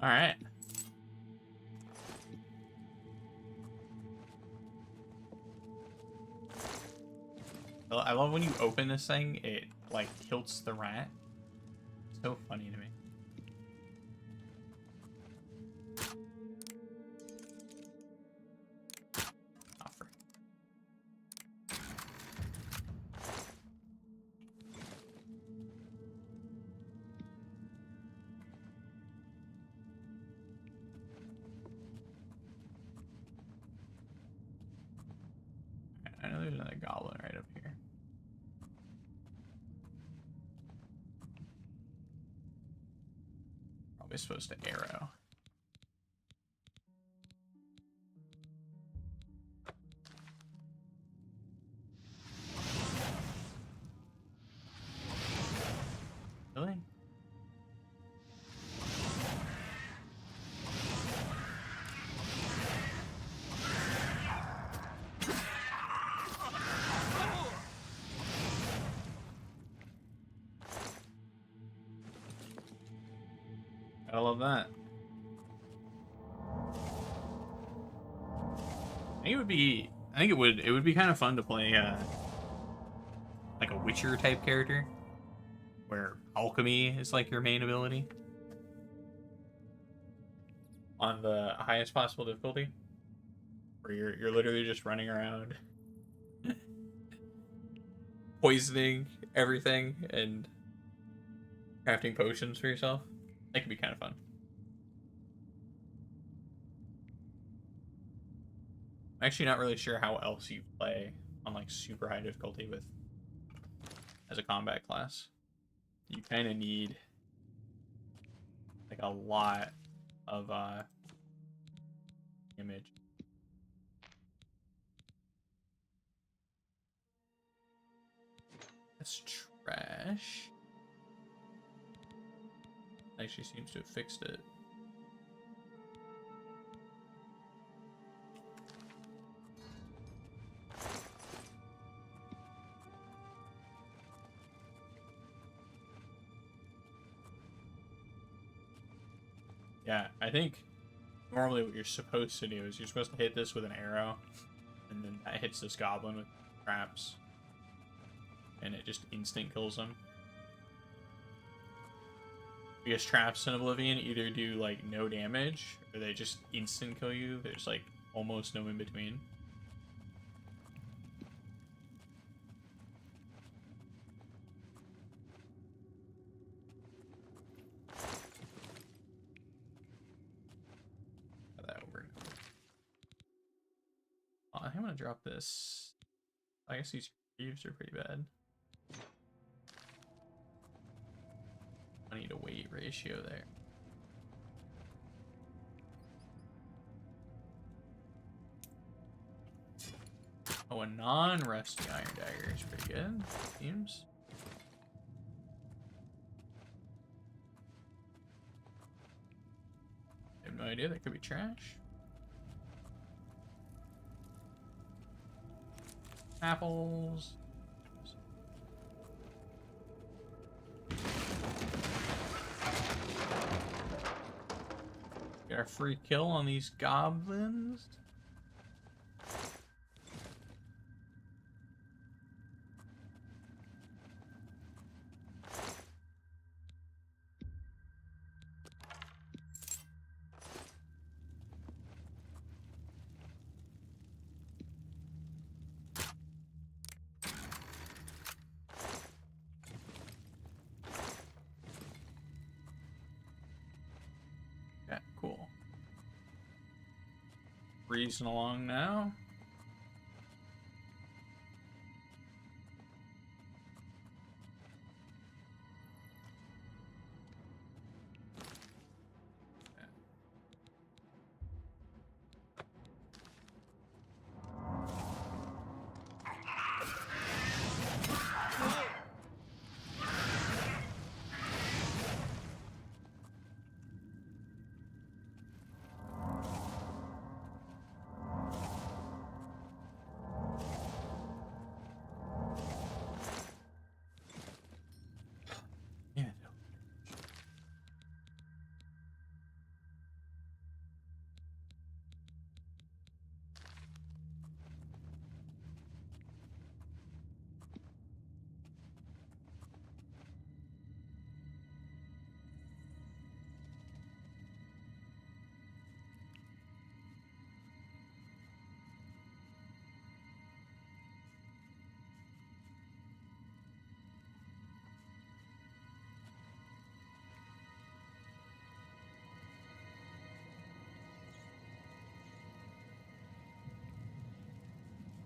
All right. I love when you open this thing, it like tilts the rat. So funny to me. Offer. I know there's another goblin right up here. Probably supposed to arrow. Really? I love that. I think it would be kind of fun to play like a Witcher type character where alchemy is like your main ability on the highest possible difficulty, where you're literally just running around poisoning everything and crafting potions for yourself. That could be kind of fun. I'm actually not really sure how else you play on like super high difficulty with as a combat class. You kind of need like a lot of image. That's trash. Actually seems to have fixed it. Yeah, I think normally what you're supposed to do is you're supposed to hit this with an arrow, and then that hits this goblin with traps, and it just instant kills him. Because traps in Oblivion either do like no damage, or they just instant kill you. There's like almost no in between. That over. Oh, I think I'm gonna drop this. I guess these creeps are pretty bad. I need a weight ratio there. Oh, a non-rusty iron dagger is pretty good. Seems. I have no idea. That could be trash. Apples. Get our free kill on these goblins. breezing along now.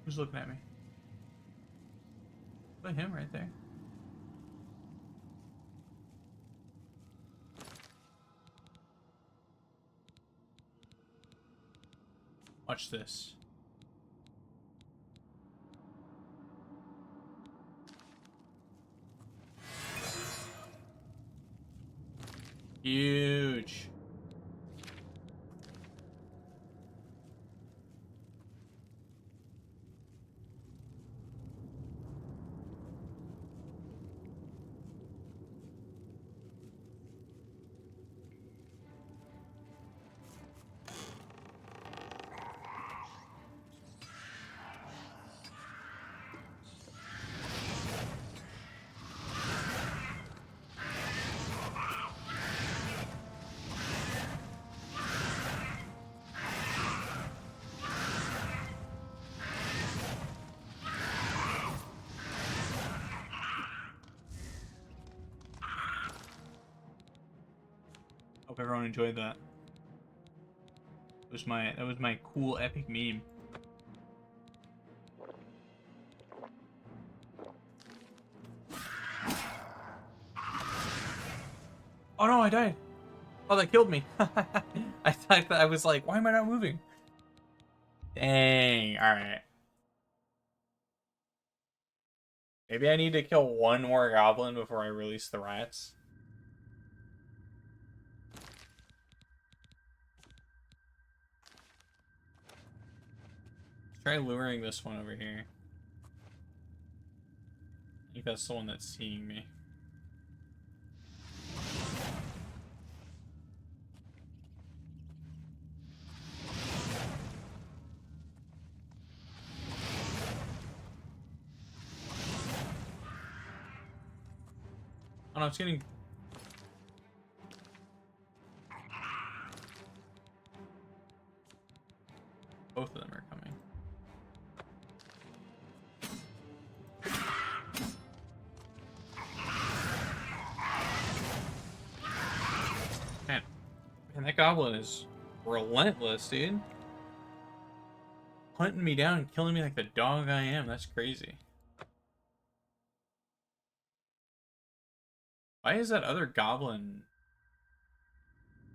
Who's looking at me? Put him right there. Watch this. Huge. Hope everyone enjoyed that. That was my cool epic meme. Oh no, I died. Oh, that killed me. I thought that I was like, why am I not moving? Dang. All right. Maybe I need to kill one more goblin before I release the rats. Try luring this one over here. I think that's the one that's seeing me. Oh no, it's getting... Both of them are coming. Man, that goblin is relentless, dude. Hunting me down and killing me like the dog I am. That's crazy. Why is that other goblin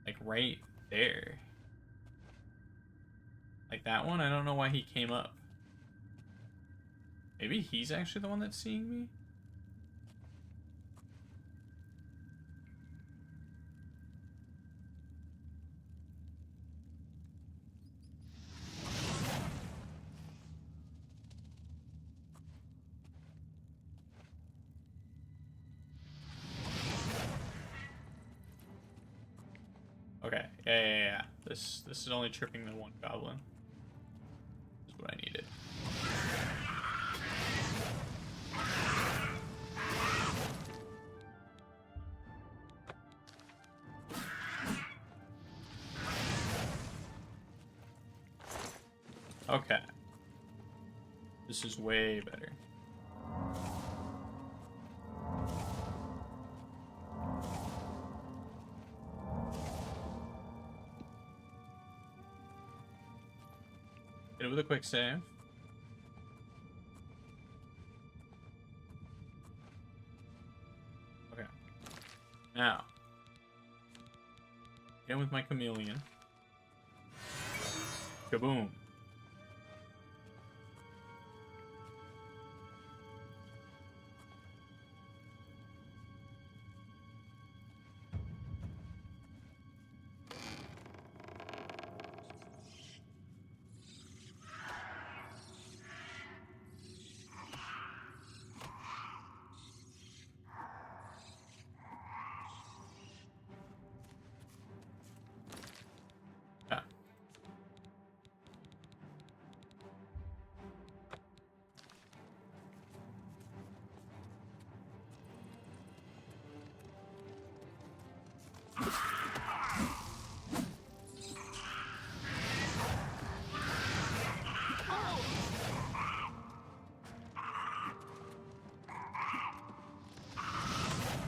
like right there? Like that one? I don't know why he came up. Maybe he's actually the one that's seeing me? Okay, yeah. This is only tripping the one goblin. This is what I needed. Okay. This is way better. with a quick save. Okay. Now. Get in with my chameleon. Kaboom. Yeah.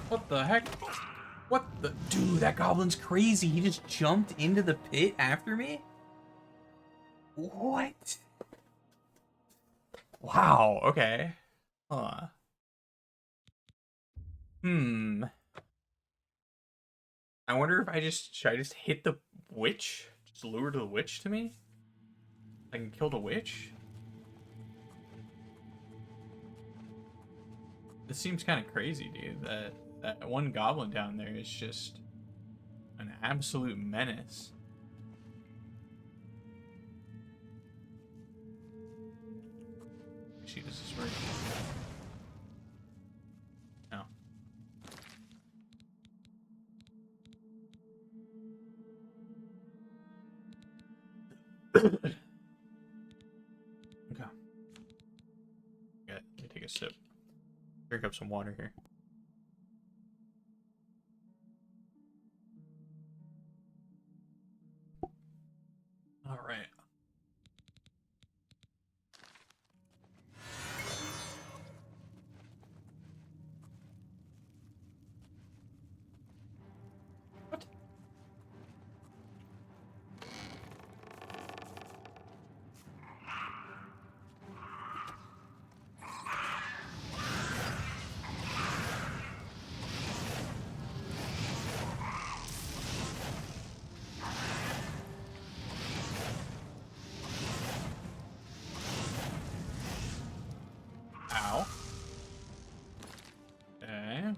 What the heck? What the? Dude, that goblin's crazy. He just jumped into the pit after me? What? Wow, okay. Huh. I wonder if should I just hit the witch? Just lure the witch to me? I can kill the witch? This seems kind of crazy, dude. That one goblin down there is just an absolute menace. Actually, does this work? No. Okay. Let me take a sip. Drink up some water here. All right. What? Ow. Okay.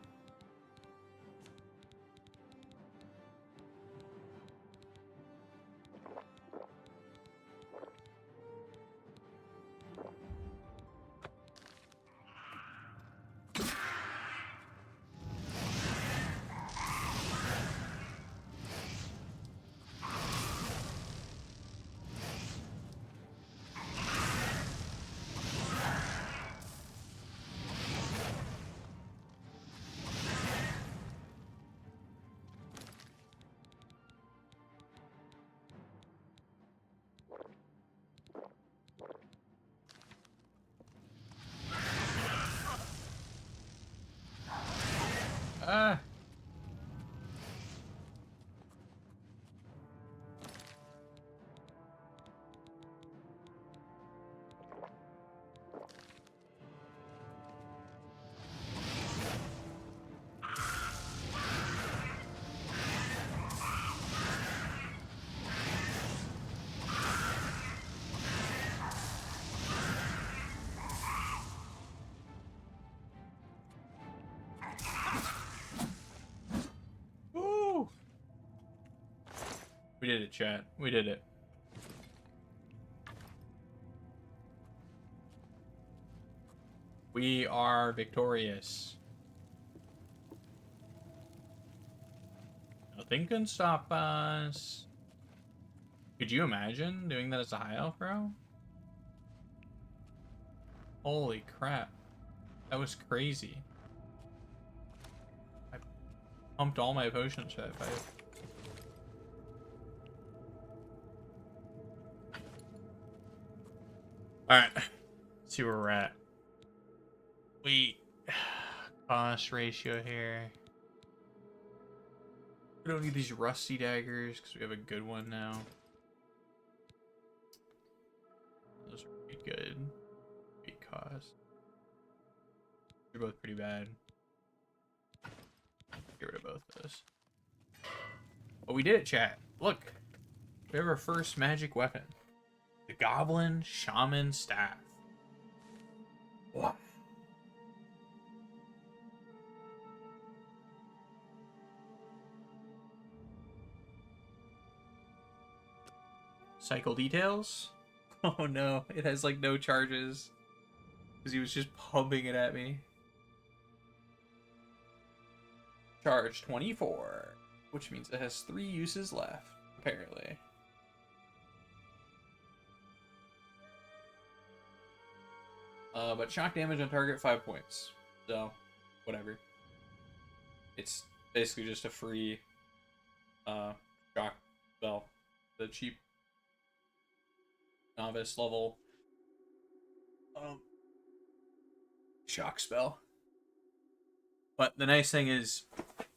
Ah. Woo! We did it, chat. We did it. We are victorious. Nothing can stop us. Could you imagine doing that as a high elf, bro? Holy crap. That was crazy. I pumped all my potions for that fight. Alright. Let's see where we're at. Cost ratio here. We don't need these rusty daggers because we have a good one now. good because they're both pretty bad. Get rid of both of those. But we did it, chat. Look, we have our first magic weapon. The Goblin Shaman Staff. What? Cycle details? Oh no, it has like no charges. Because he was just pumping it at me. Charge 24. Which means it has 3 uses left, apparently. But shock damage on target, 5 points. So, whatever. It's basically just a free shock spell. The cheap novice level shock spell. But the nice thing is,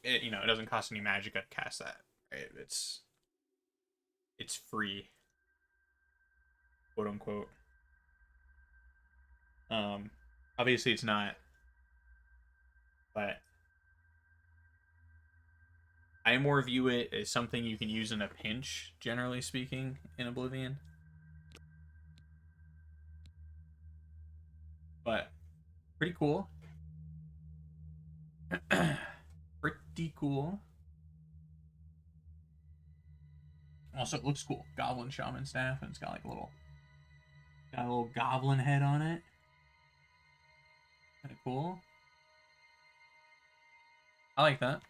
it doesn't cost any magicka to cast that. Right? It's free, quote unquote. Obviously it's not, but I more view it as something you can use in a pinch, generally speaking, in Oblivion. But pretty cool. Pretty cool. Also, it looks cool. Goblin Shaman Staff, and it's got like a little goblin head on it. Kind of cool. I like that.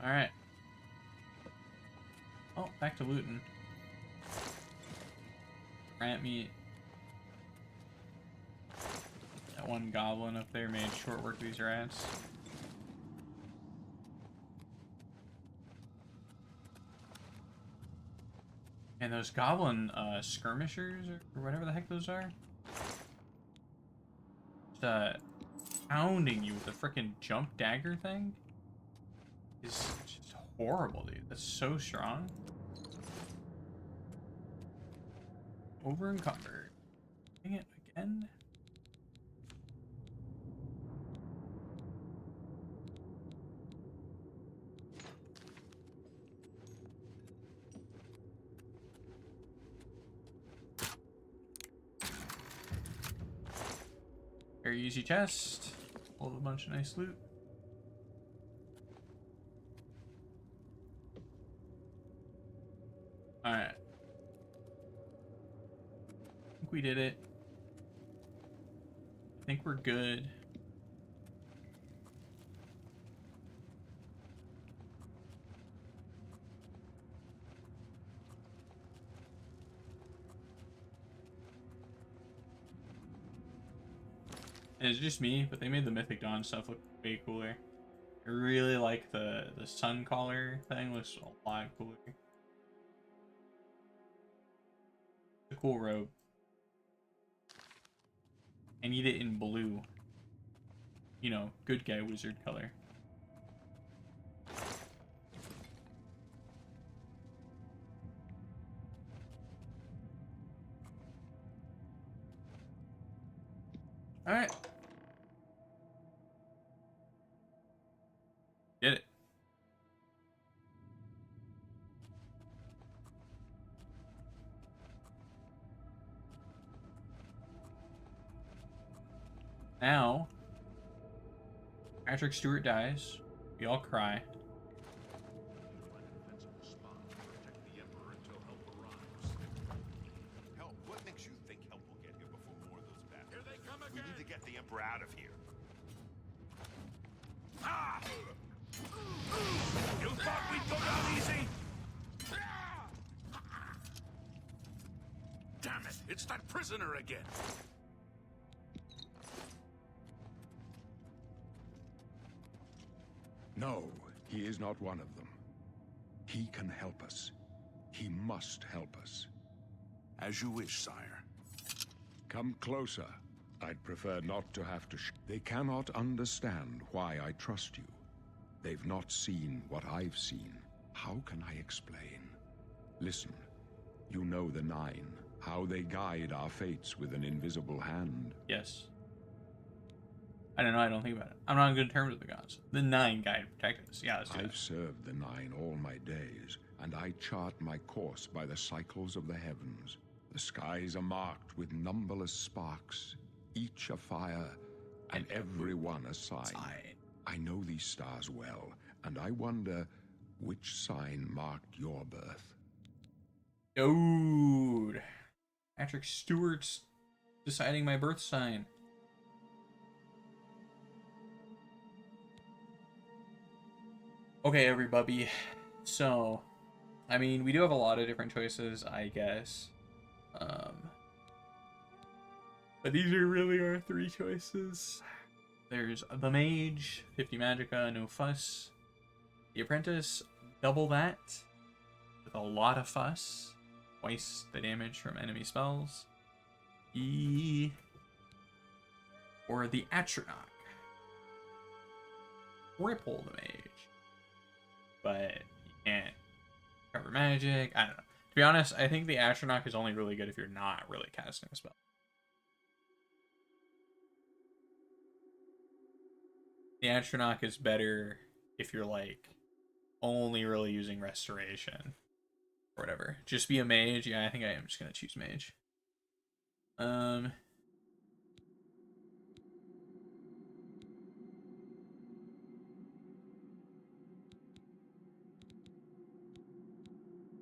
Alright. Oh, back to looting. Grant me... That one goblin up there made short work of these rats. And those goblin skirmishers, or whatever the heck those are, just pounding you with the frickin' jump dagger thing is just horrible, dude. That's so strong. Over encumbered. Doing it again? Very easy chest. Full of a bunch of nice loot. Alright. I think we did it. I think we're good. And it's just me, but they made the Mythic Dawn stuff look way cooler. I really like the sun collar thing. Looks a lot cooler. It's a cool robe. I need it in blue. You know, good guy wizard color. Alright. Did it. Now, Patrick Stewart dies. We all cry. Help? What makes you think help will get here before more of those battles? Here they come again. We need to get the Emperor out of here. Ah! You thought we'd go down easy? Damn it! It's that prisoner again. No, he is not one of them. He can help us. He must help us. As you wish, sire. Come closer. I'd prefer not to have to They cannot understand why I trust you. They've not seen what I've seen. How can I explain? Listen, You know the Nine, how they guide our fates with an invisible hand. Yes. I don't know. I don't think about it. I'm not on good terms with the gods. The Nine guide protect us. Yeah, let's do I've that. served the Nine all my days, and I chart my course by the cycles of the heavens. The skies are marked with numberless sparks, each a fire, and every one a sign. I know these stars well, and I wonder which sign marked your birth. Dude. Patrick Stewart's deciding my birth sign. Okay, everybody. So, I mean, we do have a lot of different choices, I guess. But these are really our 3 choices. There's the Mage, 50 Magicka, no fuss. The Apprentice, double that, with a lot of fuss. Twice the damage from enemy spells. Or the Atronach. Cripple the Mage. But you can't cover magic. I don't know. To be honest, I think the Atronach is only really good if you're not really casting a spell. The Atronach is better if you're like only really using restoration or whatever. Just be a mage. Yeah, I think I am just gonna choose mage.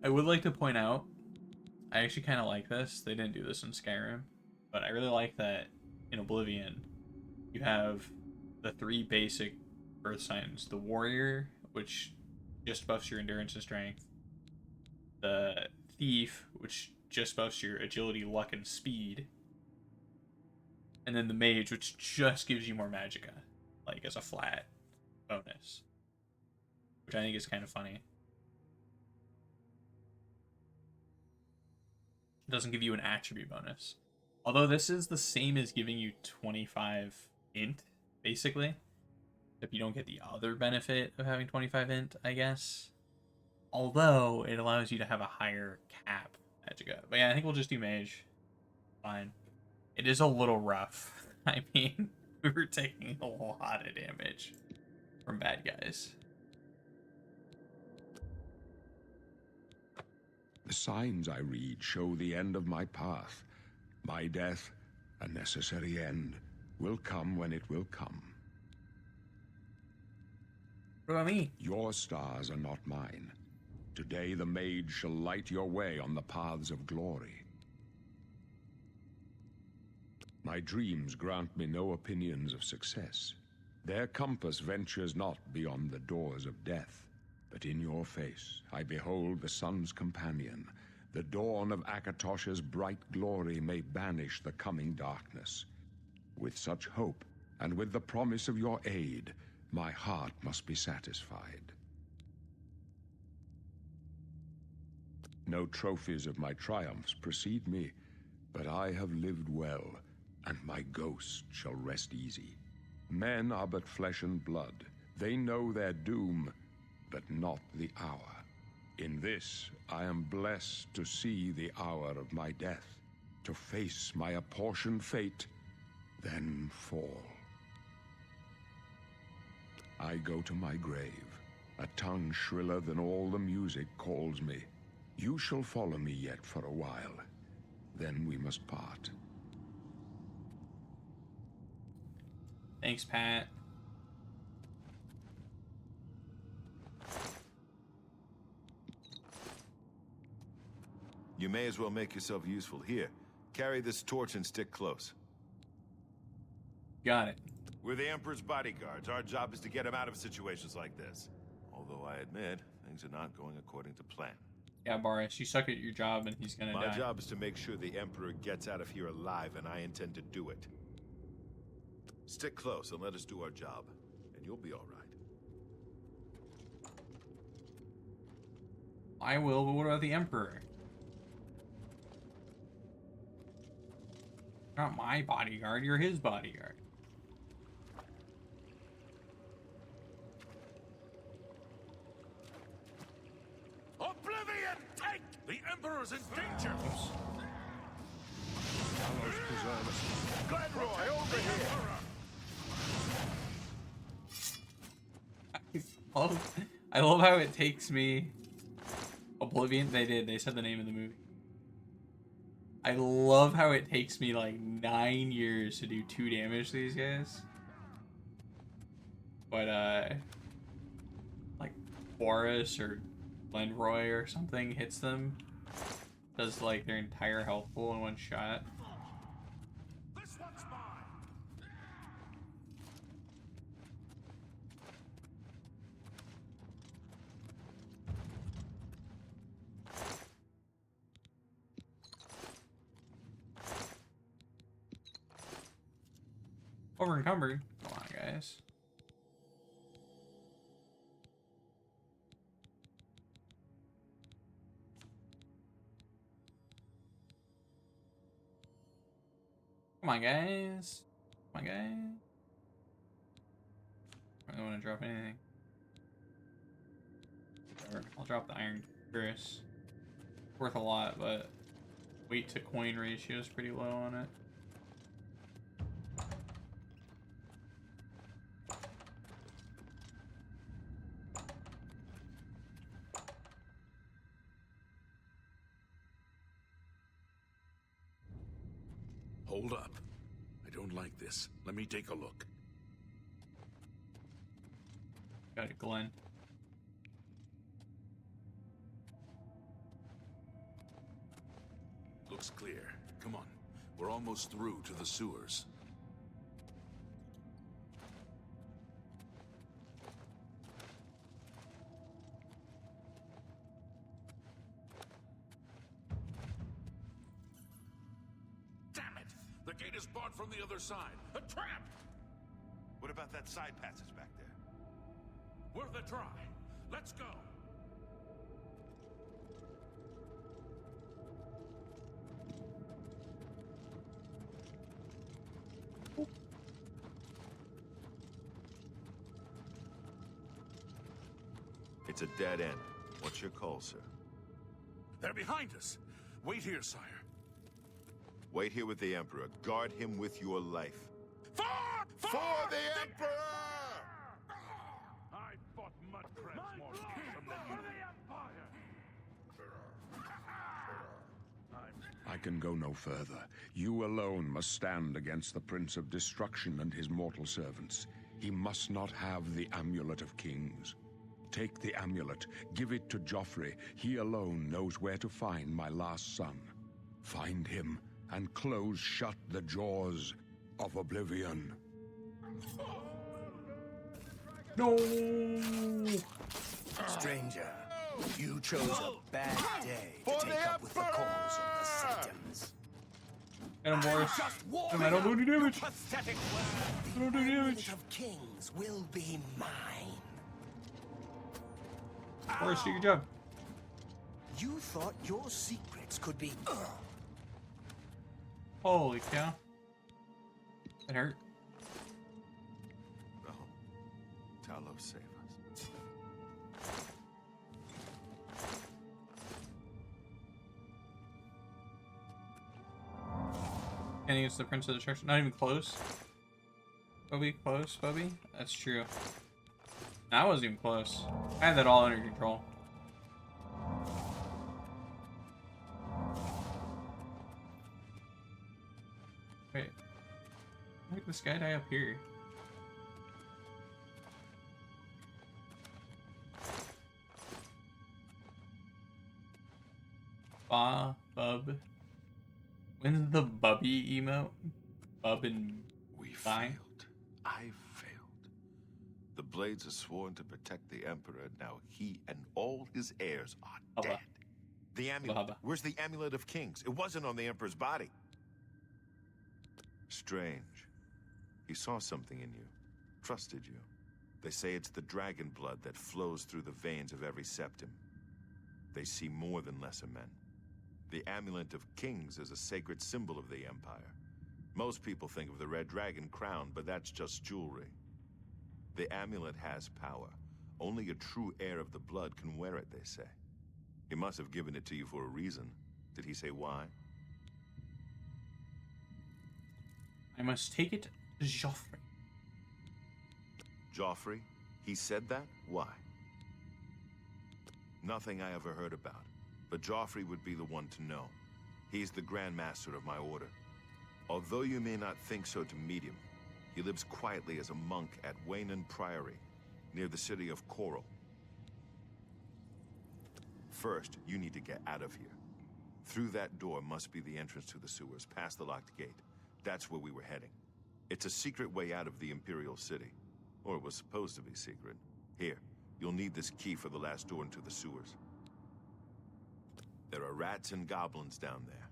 I would like to point out, I actually kind of like this. They didn't do this in Skyrim, but I really like that in Oblivion, you have the 3 basic birth signs. The Warrior, which just buffs your endurance and strength. The Thief, which just buffs your agility, luck, and speed. And then the Mage, which just gives you more magicka, like as a flat bonus. Which I think is kind of funny. It doesn't give you an attribute bonus. Although this is the same as giving you 25 int, basically. If you don't get the other benefit of having 25 int, I guess. Although it allows you to have a higher cap magicka. But yeah, I think we'll just do mage. Fine. It is a little rough. I mean, we were taking a lot of damage from bad guys. The signs I read show the end of my path. My death, a necessary end, will come when it will come. What about me? Your stars are not mine. Today the mage shall light your way on the paths of glory. My dreams grant me no opinions of success. Their compass ventures not beyond the doors of death. But in your face I behold the sun's companion. The dawn of Akatosh's bright glory may banish the coming darkness. With such hope, and with the promise of your aid, my heart must be satisfied. No trophies of my triumphs precede me, but I have lived well, and my ghost shall rest easy. Men are but flesh and blood. They know their doom, but not the hour. In this, I am blessed to see the hour of my death, to face my apportioned fate, then fall. I go to my grave. A tongue shriller than all the music calls me. You shall follow me yet for a while. Then we must part. Thanks, Pat. You may as well make yourself useful. Here, carry this torch and stick close. Got it. We're the Emperor's bodyguards. Our job is to get him out of situations like this. Although I admit, things are not going according to plan. Yeah, Boris, you suck at your job and he's gonna die. My job is to make sure the Emperor gets out of here alive, and I intend to do it. Stick close and let us do our job, and you'll be all right. I will, but what about the Emperor? You're not my bodyguard, you're his bodyguard. Oblivion, take! The Emperor's in danger! I love how it takes me. Oblivion, they said the name of the movie. I love how it takes me like 9 years to do 2 damage to these guys. But like Boris or Glenroy or something hits them, does like their entire health pool in one shot. This one's mine. Over encumbered. Come on, guys. Come on, guys. Come on, guys. I don't want to drop anything. Whatever. I'll drop the Iron Cuirass. Worth a lot, but weight to coin ratio is pretty low on it. Hold up. I don't like this. Let me take a look. Got it, Glenn. Looks clear. Come on. We're almost through to the sewers. Damn it! The gate is barred from the other side. A trap! What about that side passage back there? Worth a try. Let's go. It's a dead end. What's your call, sir? They're behind us. Wait here, sire. Wait here with the Emperor. Guard him with your life. For the Emperor! I fought mud crabs more fearsome than you. For the Empire! I can go no further. You alone must stand against the Prince of Destruction and his mortal servants. He must not have the Amulet of Kings. Take the amulet, give it to Joffrey. He alone knows where to find my last son. Find him and close shut the jaws of Oblivion. No. Stranger, you chose a bad day to take up with the cause of the Sanctums. Get him, Boris. I don't do any damage. Pathetic I don't do any damage. The of Kings will be mine. Boris, do your job. You thought your secrets could be... Holy cow. It hurt. No. Talos, save us. And it's the Prince of Destruction. Not even close. Bobby, close, Bobby? That's true. I wasn't even close. I had that all under control. Wait. Why did this guy die up here? Bub. When's the Bubby emote? Bub and We Fine. failed. I failed. The Blades are sworn to protect the Emperor. Now he and all his heirs are Hubba. dead. The amulet. Hubba. Where's the Amulet of Kings? It wasn't on the Emperor's body. Strange. He saw something in you. Trusted you. They say it's the dragon blood that flows through the veins of every septim. They see more than lesser men. The Amulet of Kings is a sacred symbol of the Empire. Most people think of the red dragon crown, but that's just jewelry. The amulet has power. Only a true heir of the blood can wear it, they say. He must have given it to you for a reason. Did he say why? I must take it Joffrey. Joffrey? He said that? Why? Nothing I ever heard about. But Joffrey would be the one to know. He's the Grand Master of my order. Although you may not think so to meet him, he lives quietly as a monk at Weyndin Priory, near the city of Coral. First, you need to get out of here. Through that door must be the entrance to the sewers, past the locked gate. That's where we were heading. It's a secret way out of the Imperial City. Or it was supposed to be secret. Here, you'll need this key for the last door into the sewers. There are rats and goblins down there.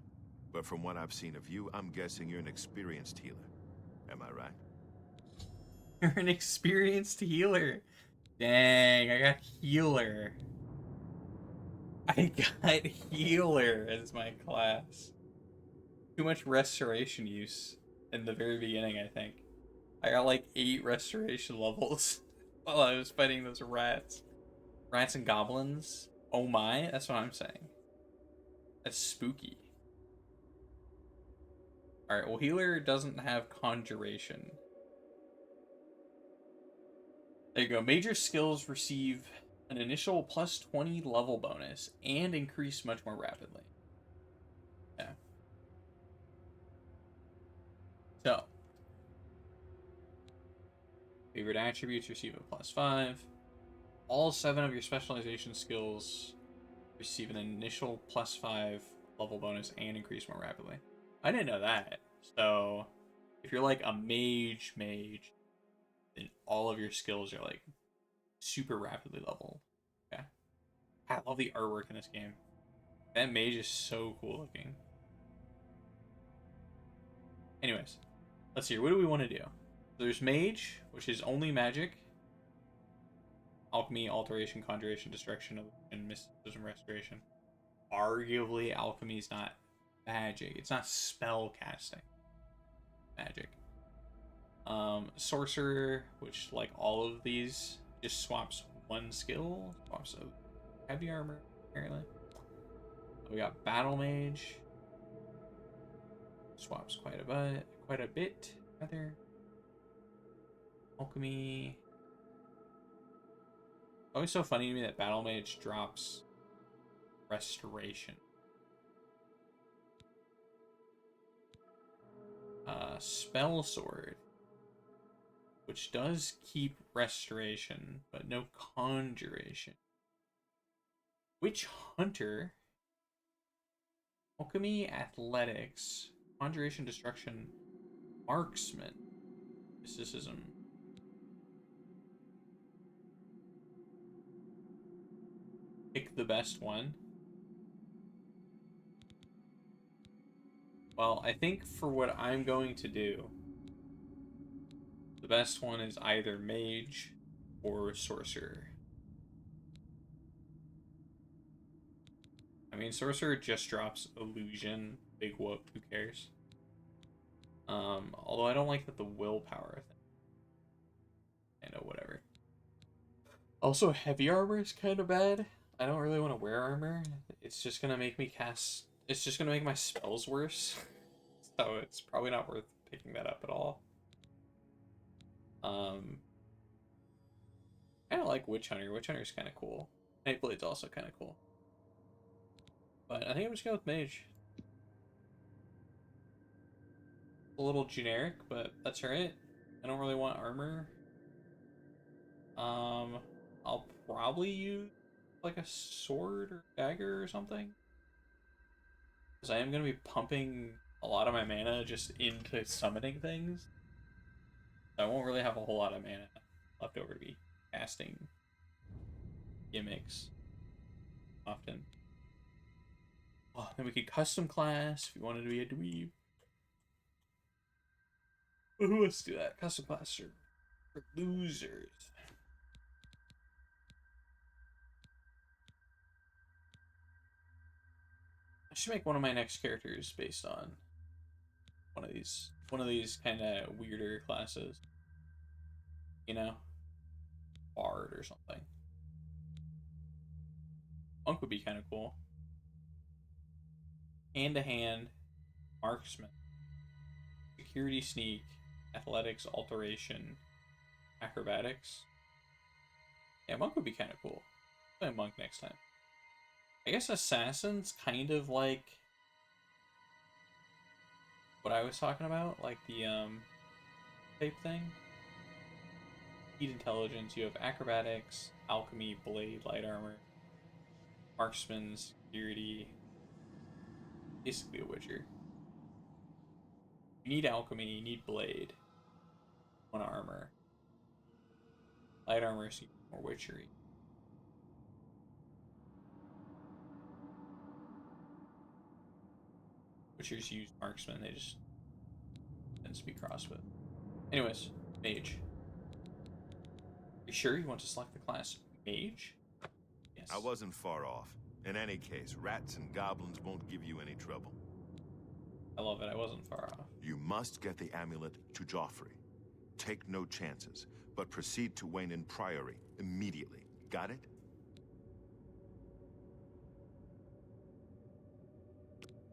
But from what I've seen of you, I'm guessing you're an experienced healer. Am I right? You're an experienced healer. Dang, I got healer. I got healer as my class. Too much restoration use in the very beginning, I think. I got like 8 restoration levels while I was fighting those rats. Rats and goblins? Oh my, that's what I'm saying. That's spooky. Alright, well, healer doesn't have conjuration. There you go. Major skills receive an initial plus 20 level bonus and increase much more rapidly. Yeah. So, favorite attributes receive a plus 5. All 7 of your specialization skills receive an initial plus 5 level bonus and increase more rapidly. I didn't know that. So, if you're like a mage, then all of your skills are like super rapidly leveled. Okay. I love the artwork in this game. That mage is so cool looking. Anyways, let's see. What do we want to do? There's mage, which is only magic. Alchemy, alteration, conjuration, destruction, and mysticism, restoration. Arguably, alchemy is not magic. It's not spell casting. Magic. Sorcerer, which like all of these just swaps one skill. Swaps a heavy armor, apparently. We got battle mage. Swaps quite a bit, rather. Alchemy. Always so funny to me that battle mage drops restoration. Spell sword, which does keep restoration, but no conjuration. Witch hunter, alchemy, athletics, conjuration, destruction, marksman, mysticism. Pick the best one. Well, I think for what I'm going to do, the best one is either mage or sorcerer. I mean, sorcerer just drops illusion. Big whoop, who cares? Although I don't like that the willpower thing. I know, whatever. Also, heavy armor is kind of bad. I don't really want to wear armor. It's just gonna make me cast... It's just gonna make my spells worse. So it's probably not worth picking that up at all. I kind of like Witch Hunter. Witch Hunter is kind of cool. Nightblade's also kind of cool. But I think I'm just going with Mage. A little generic, but that's alright. I don't really want armor. I'll probably use like a sword or dagger or something. Because I am going to be pumping a lot of my mana just into summoning things. So I won't really have a whole lot of mana left over to be casting gimmicks often. Oh, then we could custom class if you wanted to be a dweeb. But who wants to do that? Custom class for losers. I should make one of my next characters based on one of these kind of weirder classes. You know? Bard or something. Monk would be kind of cool. Hand to hand, marksman, security sneak, athletics, alteration, acrobatics. Yeah, monk would be kind of cool. Play monk next time. I guess assassin's kind of like what I was talking about, like the type thing. Heat intelligence. You have acrobatics, alchemy, blade, light armor, marksman, security. Basically a witcher. You need alchemy, you need blade, one armor. Light armor seems more witchery. Witchers use marksman, they just tend to be crossed with. Anyways, mage. You sure you want to select the class mage? Yes. I wasn't far off. In any case, rats and goblins won't give you any trouble. I love it, I wasn't far off. You must get the amulet to Joffrey. Take no chances, but proceed to Weyndin Priory immediately. Got it?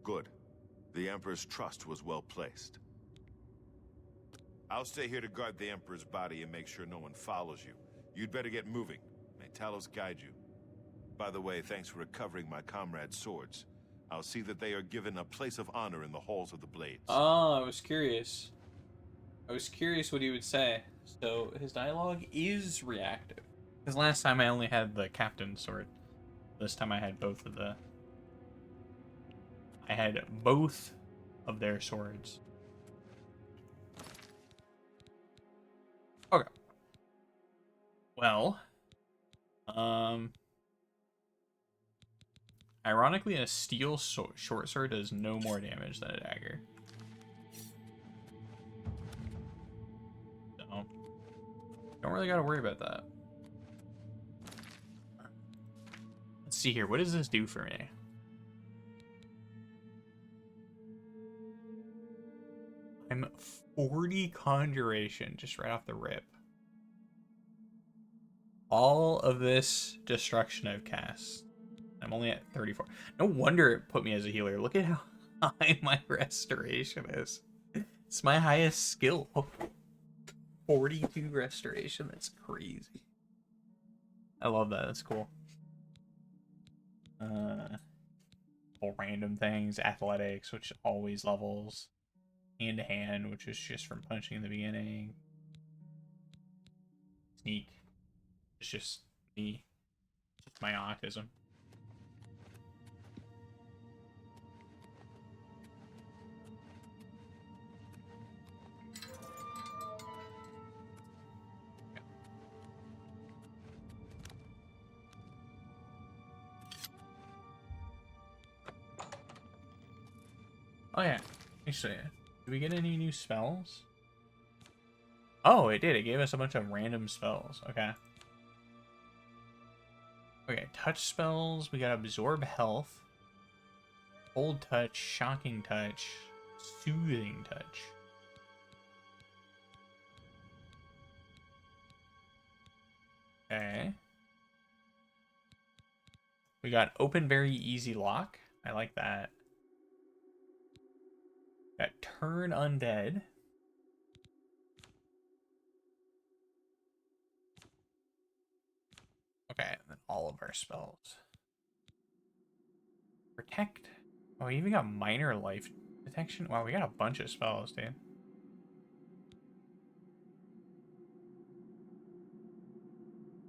Good. The Emperor's trust was well placed. I'll stay here to guard the Emperor's body and make sure no one follows you. You'd better get moving. May Talos guide you. By the way, thanks for recovering my comrade's swords. I'll see that they are given a place of honor in the halls of the Blades. Oh, I was curious. I was curious what he would say. So his dialogue is reactive. Because last time I only had the captain's sword. This time I had both of the... I had both of their swords. Okay. Well. Ironically, a steel short sword does no more damage than a dagger. So, don't really gotta worry about that. Let's see here. What does this do for me? I'm 40 conjuration just right off the rip. All of this destruction I've cast. I'm only at 34. No wonder it put me as a healer. Look at how high my restoration is. It's my highest skill. 42 restoration. That's crazy. I love that. That's cool. All random things. Athletics, which always levels. Hand to hand, which is just from punching in the beginning. Sneak. It's just me. It's my autism. Oh yeah, actually, did we get any new spells? Oh, it did. It gave us a bunch of random spells. Okay. Okay, touch spells. We got absorb health, hold touch, shocking touch, soothing touch. Okay. We got open very easy lock. I like that. Got turn undead. Okay, and then all of our spells. Protect. Oh, we even got minor life detection. Wow, we got a bunch of spells, dude.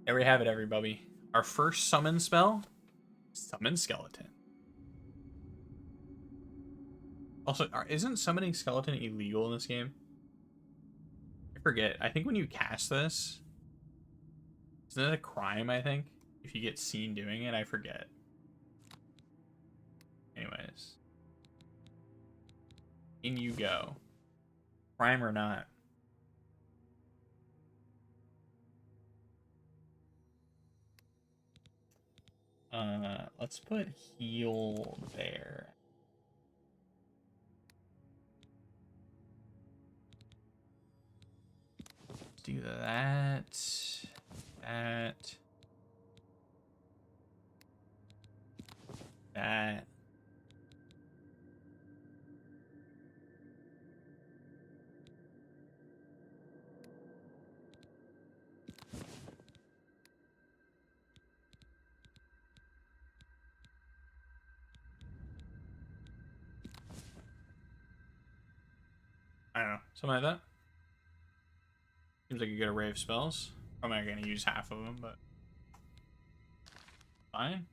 There we have it, everybody. Our first summon spell, Summon Skeleton. Also, isn't summoning skeleton illegal in this game? I forget. I think when you cast this, isn't it a crime, I think? If you get seen doing it, I forget. Anyways. In you go. Crime or not. Let's put heal there. Do that, that. I don't know, something like that. Seems like a good array of spells. Probably not gonna use half of them, but fine.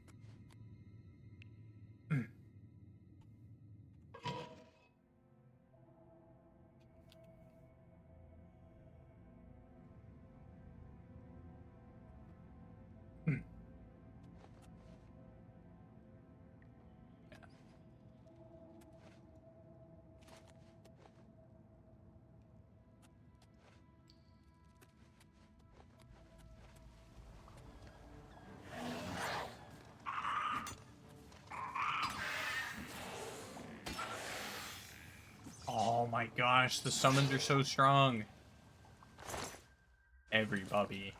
Oh my gosh, the summons are so strong. Everybody,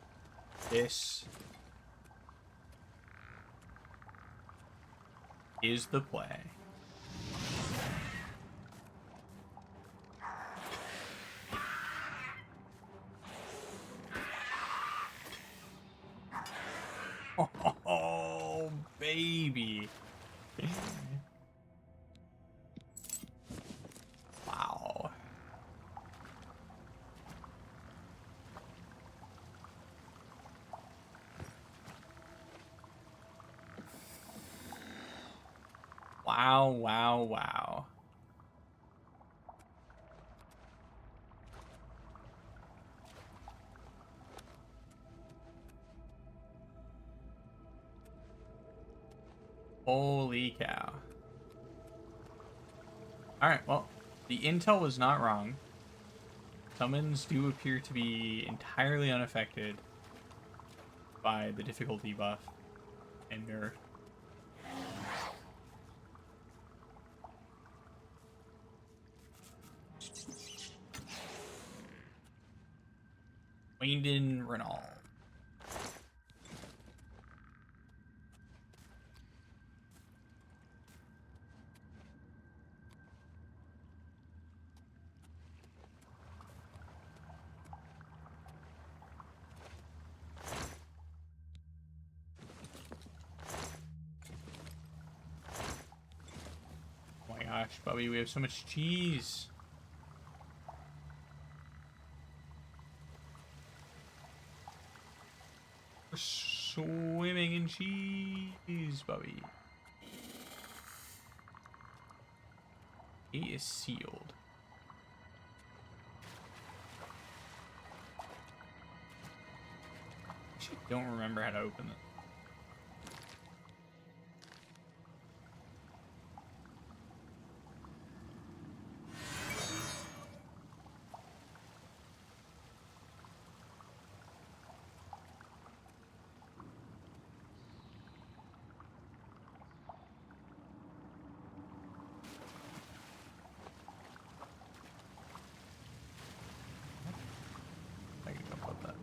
this is the play. Oh, baby. Wow. Wow, wow, wow. Holy cow. Alright, well, the intel was not wrong. Summons do appear to be entirely unaffected by the difficulty buff and nerf. Weyndin the Red. Oh my gosh, Bubby, we have so much cheese. We're swimming in cheese, Bubby. It is sealed. Actually, don't remember how to open it. I can jump up that.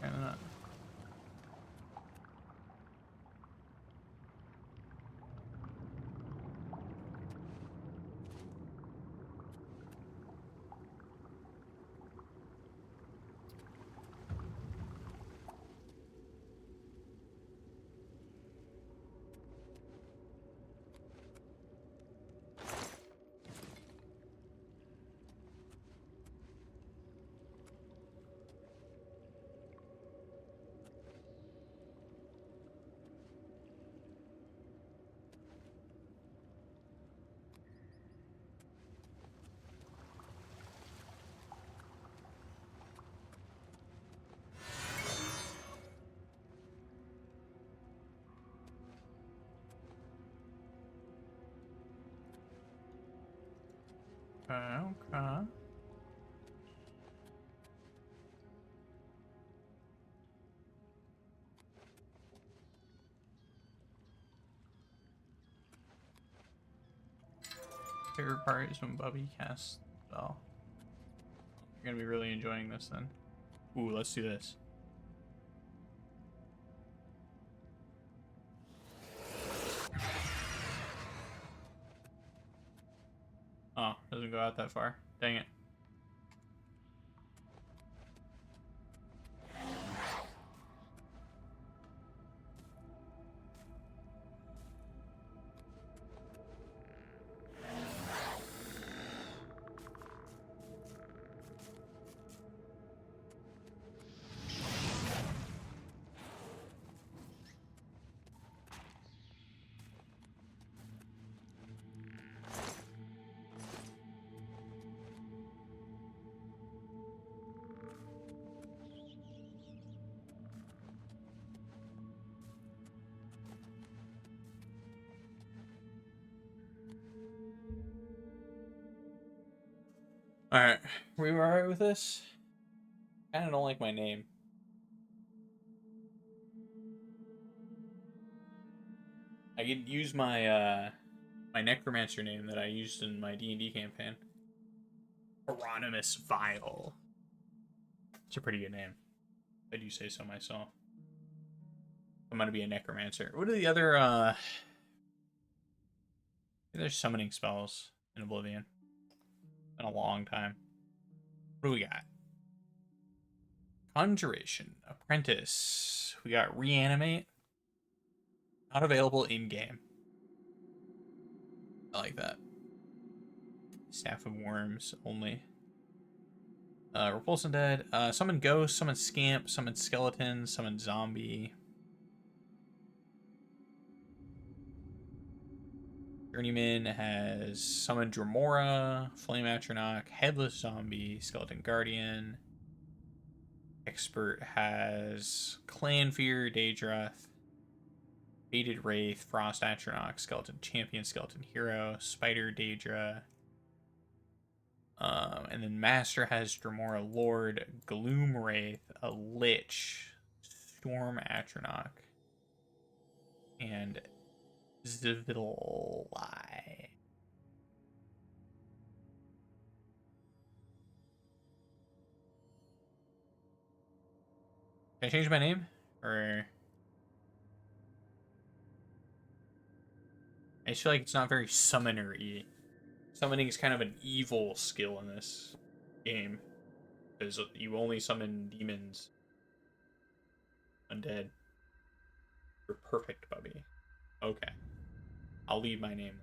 Kinda not. Okay. Favorite part is when Bubby casts spell. You're gonna be really enjoying this then. Ooh, let's do this. Oh, doesn't go out that far. Dang it. Alright, we were alright with this? I kinda don't like my name. I could use my my necromancer name that I used in my D&D campaign. Hieronymus Vile. It's a pretty good name. I do say so myself. I'm gonna be a necromancer. What are the other there's summoning spells in Oblivion? Been a long time. What do we got? Conjuration. Apprentice. We got reanimate. Not available in-game. I like that. Staff of Worms only. Repulse Undead. Summon Ghost, summon Scamp, summon Skeleton, summon Zombie. Journeyman has Summon Dremora, Flame Atronach, Headless Zombie, Skeleton Guardian. Expert has Clan Fear, Daedroth, Faded Wraith, Frost Atronach, Skeleton Champion, Skeleton Hero, Spider Daedra. And then Master has Dremora Lord, Gloom Wraith, a Lich, Storm Atronach, and Zivili. Can I change my name? Or I just feel like it's not very summoner-y. Summoning is kind of an evil skill in this game. Because you only summon demons. Undead. You're perfect, Bubby. Okay. I'll leave my name.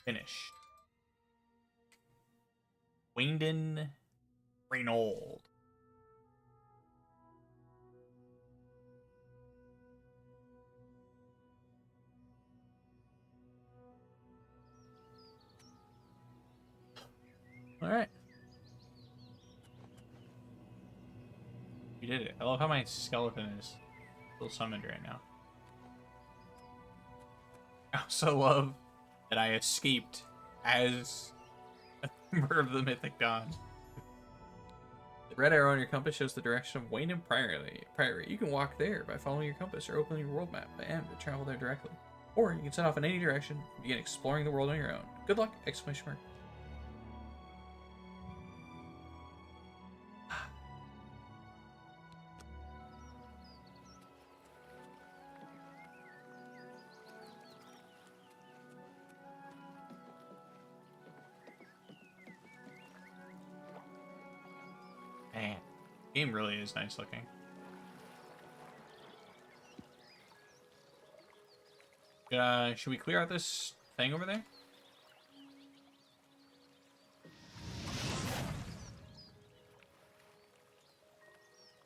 Finish. Weyndin Reynold. Alright. We did it. I love how my skeleton is still summoned right now. I also love that I escaped as a member of the Mythic Dawn. The red arrow on your compass shows the direction of Weyndin Priory. You can walk there by following your compass or opening your world map by M to travel there directly. Or you can set off in any direction and begin exploring the world on your own. Good luck! Exclamation mark. Man, the game really is nice looking. Should we clear out this thing over there?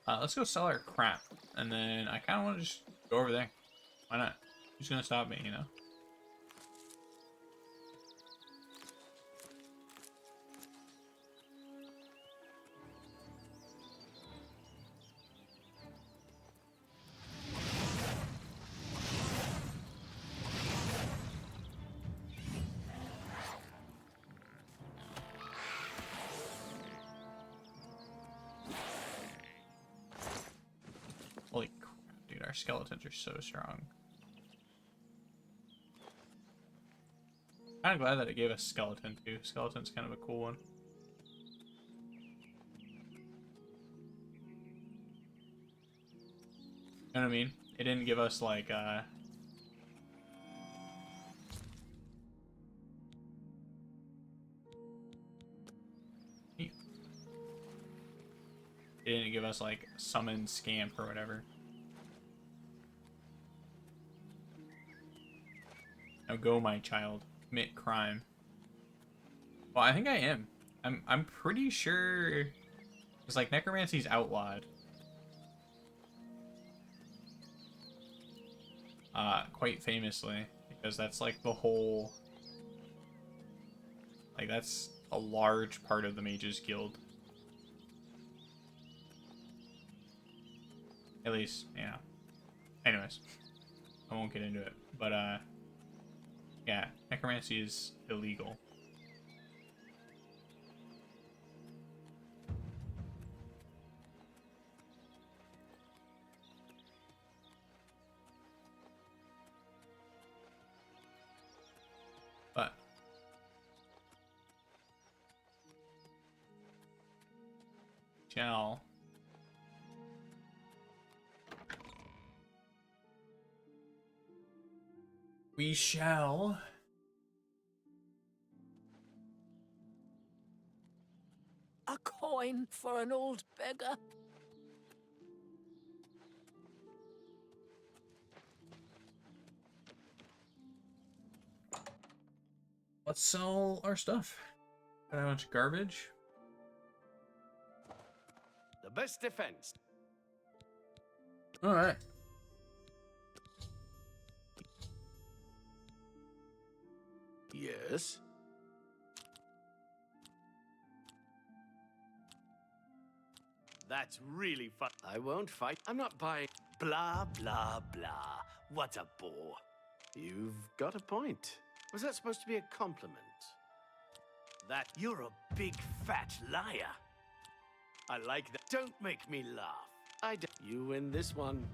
Let's go sell our crap, and then I kind of want to just go over there. Why not? Who's gonna stop me, you know? Holy crap, dude, our skeletons are so strong. Kind of glad that it gave us skeleton too. Skeleton's kind of a cool one. You know what I mean? It didn't give us like it didn't give us like summon scamp or whatever. Now go, my child. Commit crime. Well, I think I am. I'm pretty sure it's like necromancy's outlawed. Quite famously, because that's like the whole, like that's a large part of the Mages Guild. At least, yeah. Anyways, I won't get into it. But, yeah, necromancy is illegal. But shall we shall A coin for an old beggar. let's sell our stuff. Got a bunch of garbage. The best defense. All right. Yes. That's really fun. I won't fight. I'm not buying. Blah, blah, blah. What a bore. You've got a point. Was that supposed to be a compliment? That you're a big fat liar. I like that. Don't make me laugh. You win this one.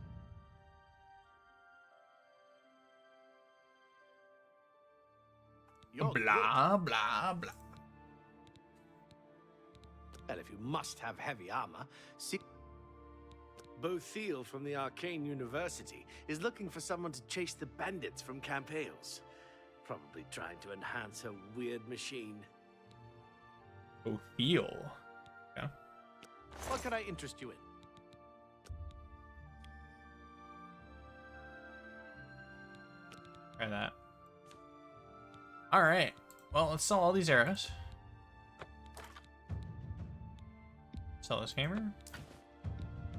You're Blah, blah, blah. Well, if you must have heavy armor, see. Bothiel from the Arcane University is looking for someone to chase the bandits from Camp Hales. Probably trying to enhance her weird machine. Opheel. Yeah. What can I interest you in? Try that. Alright. Well, let's sell all these arrows. Sell this hammer.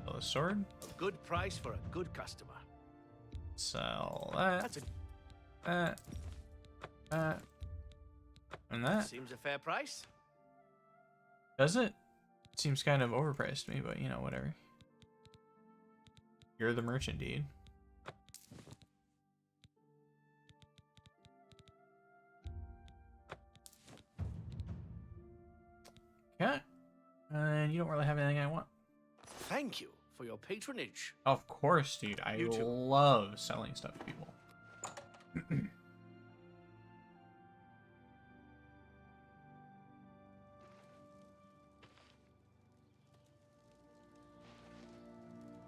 Sell this sword. A good price for a good customer. Sell that. That's a That. And that. seems a fair price. Does it? It seems kind of overpriced to me, but you know, whatever. You're the merchant, dude. Okay. And you don't really have anything I want. Thank you for your patronage. Of course, dude. I You too. love selling stuff to people.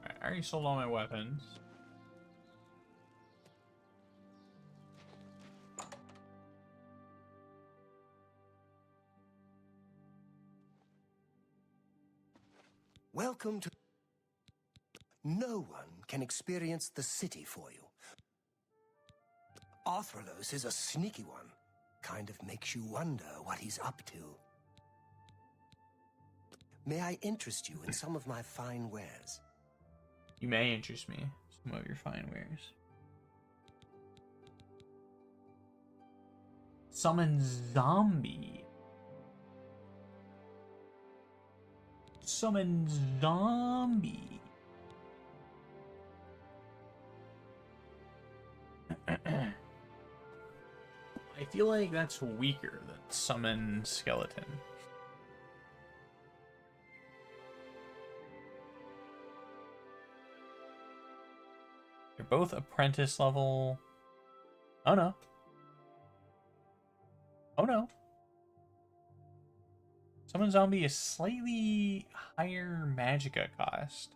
Alright, I already sold all my weapons. Welcome to... No one can experience the city for you. Arthralos is a sneaky one. Kind of makes you wonder what he's up to. May I interest you in some of my fine wares? You may interest me. Some of your fine wares. Summon zombie. Summon zombie. I feel like that's weaker than summon skeleton. They're both apprentice level. Oh no. Oh no. Summon zombie is slightly higher magicka cost.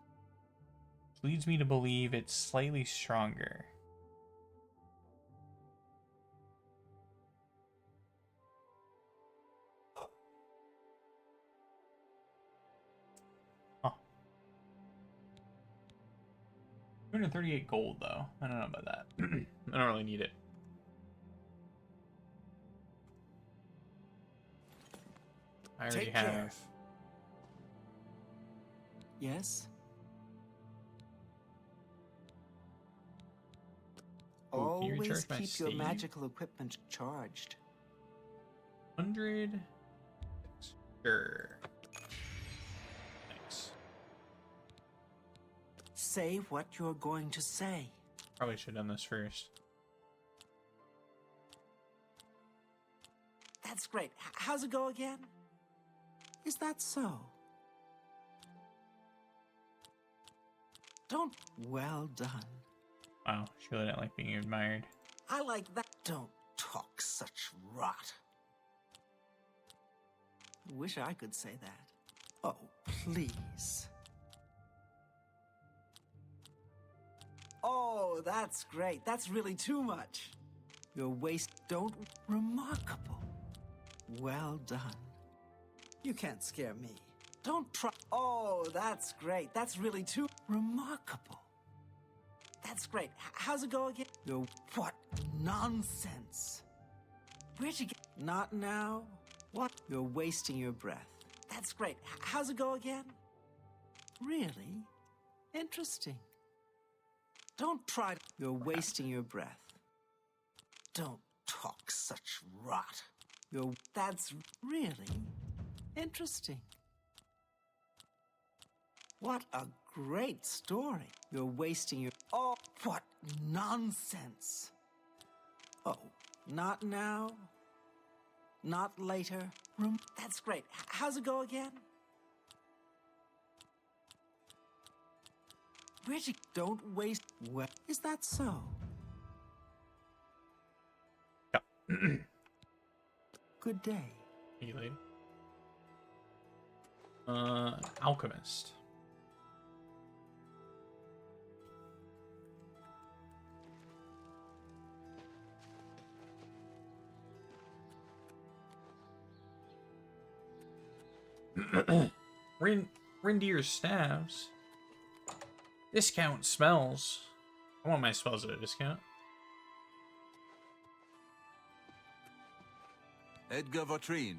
Which leads me to believe it's slightly stronger. Huh. 238 gold though. I don't know about that. I don't really need it. I already Take have. care. Yes? Oh, can you Always recharge my keep your save? magical equipment charged. 100. Sure. Thanks. say what you're going to say. Probably should have done this first. That's great. How's it go again? Is that so? Don't. Well done. Wow, she really didn't like being admired. I like that. Don't talk such rot. I wish I could say that. Oh, please. Oh, that's great. That's really too much. Your waist. Don't. Remarkable. Well done. You can't scare me. Don't try. Oh, that's great. That's really too remarkable. That's great. How's it go again? Yo, what nonsense. Where'd you get? Not now. What? You're wasting your breath. That's great. How's it go again? Really? Interesting. Don't try to. You're wasting your breath. Don't talk such rot. That's really interesting. What a great story. You're wasting your. Oh, what nonsense. Oh, not now. Not later. That's great. How's it go again? Where'd you. Don't waste. Well, is that so? Yeah. Good day. Hey, lady. Alchemist. Reindeer staves. Discount spells. I want my spells at a discount. Edgar Vautrin,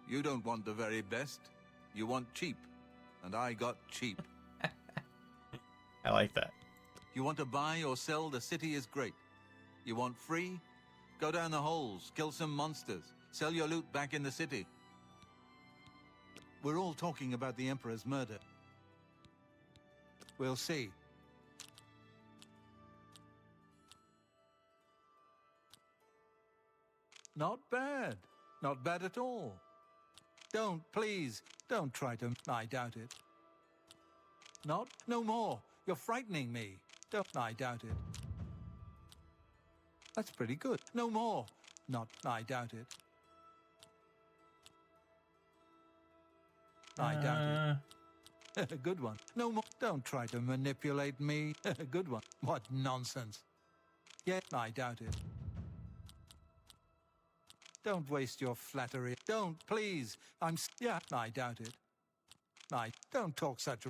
you don't want the very best. You want cheap. And I got cheap. I like that. You want to buy or sell, the city is great. You want free? Go down the holes, kill some monsters, sell your loot back in the city. We're all talking about the Emperor's murder. We'll see. Not bad. Not bad at all. Please, don't try to. I doubt it. No more. You're frightening me. I doubt it. That's pretty good. No more. I doubt it. I doubt it. A good one. No more. Don't try to manipulate me. A good one. What nonsense. Yeah, I doubt it. Don't waste your flattery. Don't, please. Yeah, I doubt it. Don't talk such.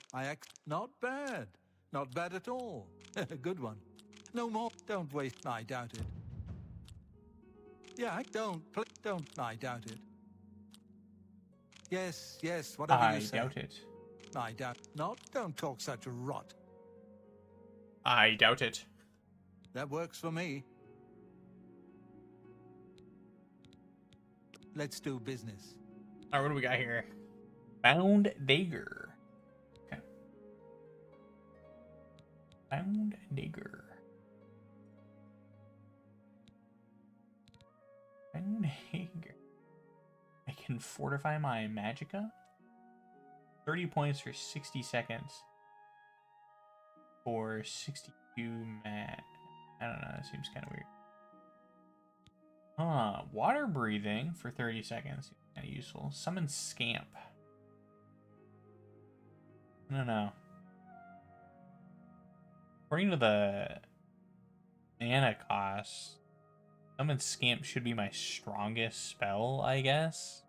Not bad. Not bad at all. A good one. No more. Don't waste. I doubt it. Yeah, don't. I doubt it. Yes, whatever you say. I doubt it. I doubt. Don't talk such rot. I doubt it. That works for me. Let's do business. Alright, what do we got here? Bound Dagger. Okay. Bound Dagger. Bound Dagger. I can fortify my magicka. 30 points for 60 seconds. For 62 mat. I don't know, that seems kind of weird. Water breathing for 30 seconds. Kind of useful. Summon Scamp. I don't know. According to the mana cost, Summon Scamp should be my strongest spell, I guess.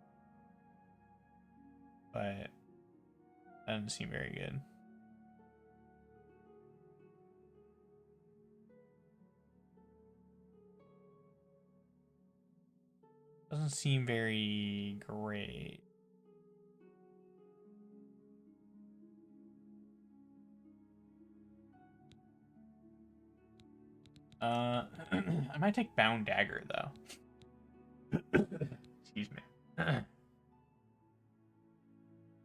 But that doesn't seem very good. Doesn't seem very great. I might take Bound Dagger though. Excuse me.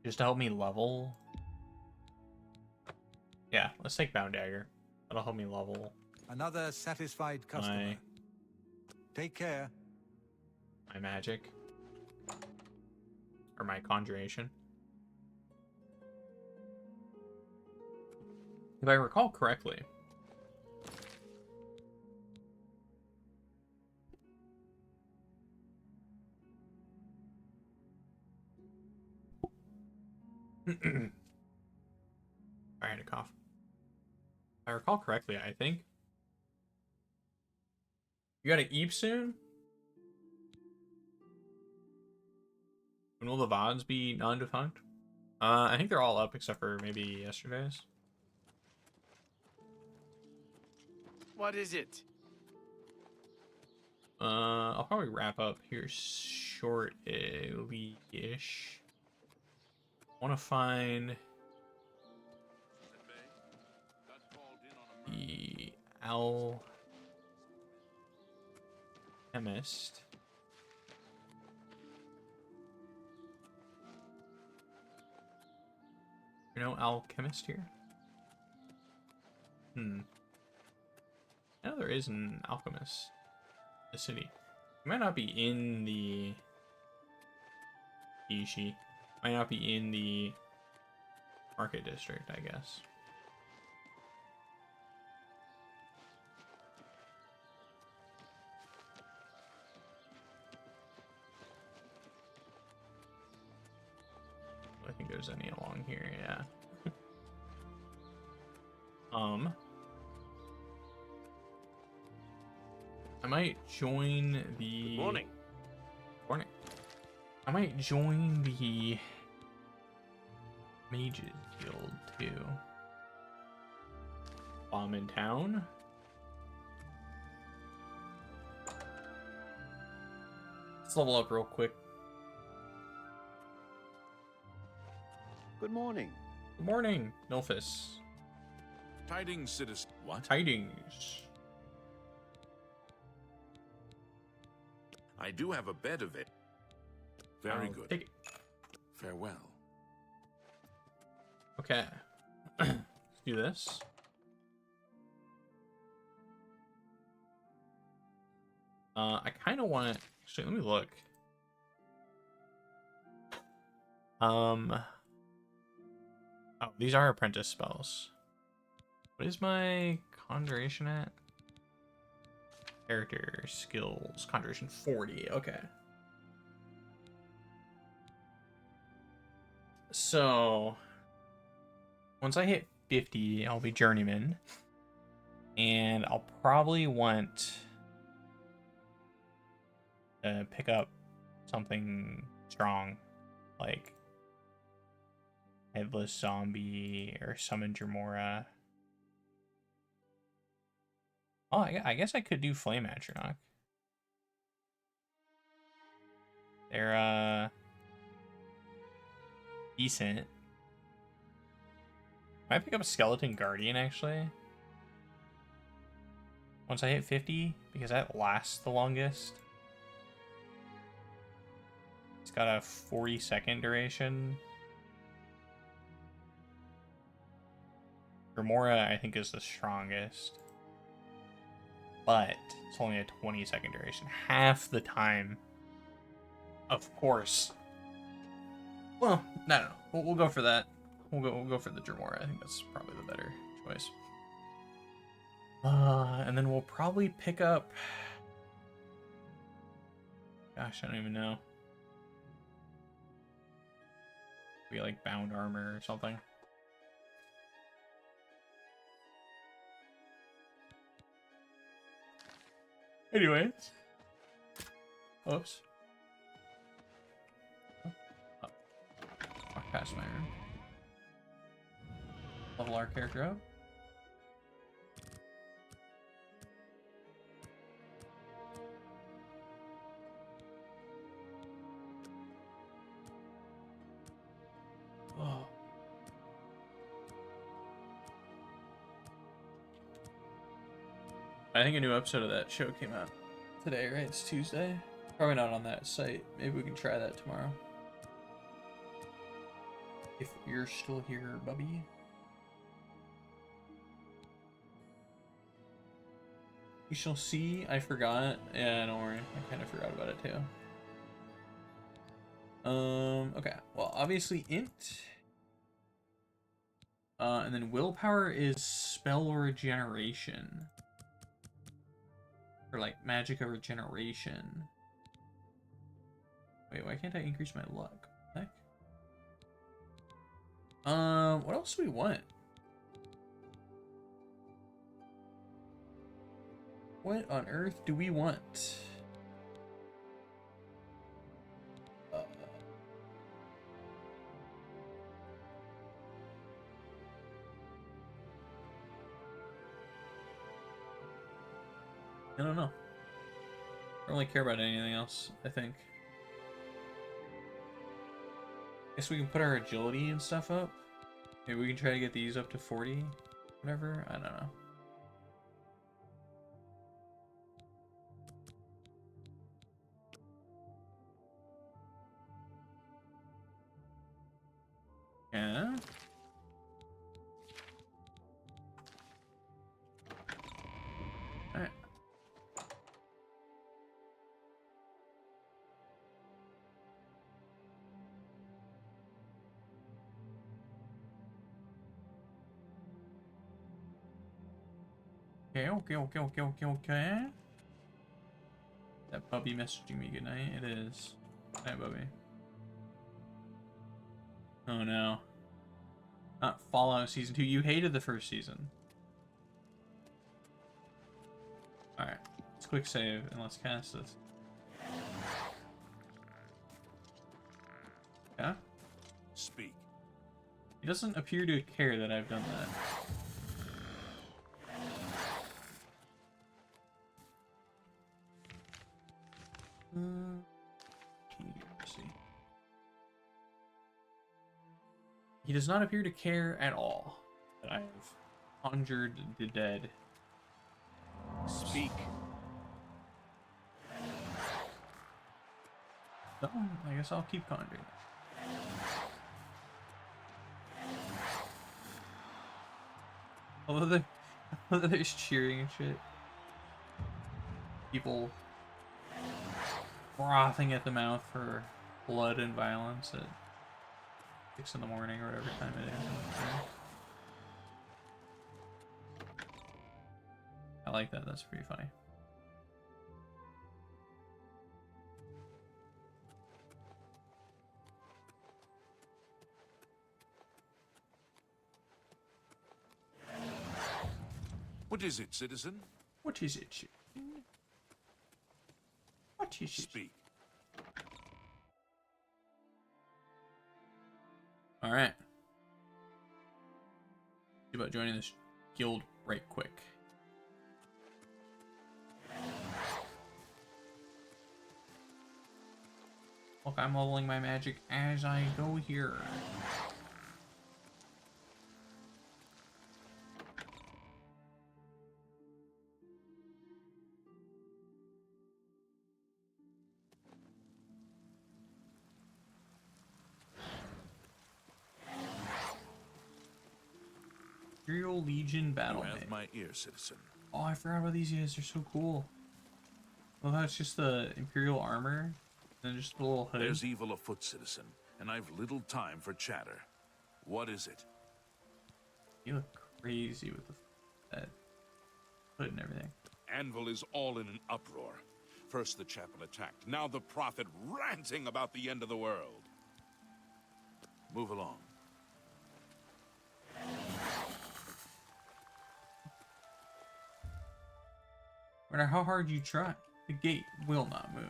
Just to help me level. Yeah, let's take Bound Dagger. That'll help me level Another satisfied customer. Take care. my magic. Or my conjuration. If I recall correctly, I had a cough. If I recall correctly, I think you got to eep soon. When will the VODs be non-defunct? I think they're all up except for maybe yesterday's. What is it? I'll probably wrap up here shortly-ish. I want to find the alchemist. You know alchemist here? I know there is an alchemist in the city. It might not be in the Ishi. Might not be in the market district, I guess. I think there's any along here, yeah. I might join the... Good morning. Morning. I might join the Mages Guild too. While I'm in town. Let's level up real quick. Good morning. Good morning, Nilphus. Tidings, citizen. What? Tidings. I do have a bed of it. Very good. Take it. Farewell. Okay. Let's do this. I kind of want to... Actually, let me look. Oh, these are apprentice spells. What is my conjuration at? Character skills, conjuration 40. Okay. So once I hit 50, I'll be journeyman, and I'll probably want to pick up something strong, like Headless Zombie or Summon Dremora. Oh, I guess I could do Flame Atronach. They're decent. Might pick up a Skeleton Guardian actually. Once I hit 50, because that lasts the longest. It's got a 40-second duration. Remora, I think, is the strongest. But it's only a 20-second duration. Half the time. Of course. Well, no. We'll go for that. We'll go for the Dremora. I think that's probably the better choice. And then we'll probably pick up... Gosh, I don't even know. Maybe like Bound Armor or something. Anyways. Oops. Oh. Walk past my room. Level our character up. Oh. I think a new episode of that show came out today, right? It's Tuesday. Probably not on that site. Maybe we can try that tomorrow. If you're still here, Bubby. We shall see. I forgot. Yeah, don't worry. I kind of forgot about it too. Okay. Well, obviously int. And then willpower is spell regeneration. Or like magic of regeneration. Wait, why can't I increase my luck? What the heck? What else do we want? What on earth do we want? I don't know. I don't really care about anything else, I think. Guess we can put our agility and stuff up. Maybe we can try to get these up to 40. Whatever. I don't know. Yeah. Alright. Okay. That puppy messaging me goodnight. It is. Hi, Bubby. Oh no. Not Fallout Season 2. You hated the first season. Alright. Let's quick save and let's cast this. Yeah? Speak. He doesn't appear to care that I've done that. Let's see. He does not appear to care at all that I have conjured the dead. Speak. So, I guess I'll keep conjuring. Although there's cheering and shit. People frothing at the mouth for blood and violence at 6 in the morning or whatever time it is. I like that. That's pretty funny. What is it, citizen? What is it? What is it? Speak. Alright. See about joining this guild right quick. Look, I'm leveling my magic as I go here. Imperial Legion Battle You have Mage. my ear, citizen. Oh, I forgot about these guys. They're so cool. Well, that's just the Imperial armor, and then just the little hood. There's evil afoot, citizen, and I've little time for chatter. What is it? You look crazy with that hood and everything. Anvil is all in an uproar. First the chapel attacked, now the prophet ranting about the end of the world. Move along. No matter how hard you try, the gate will not move.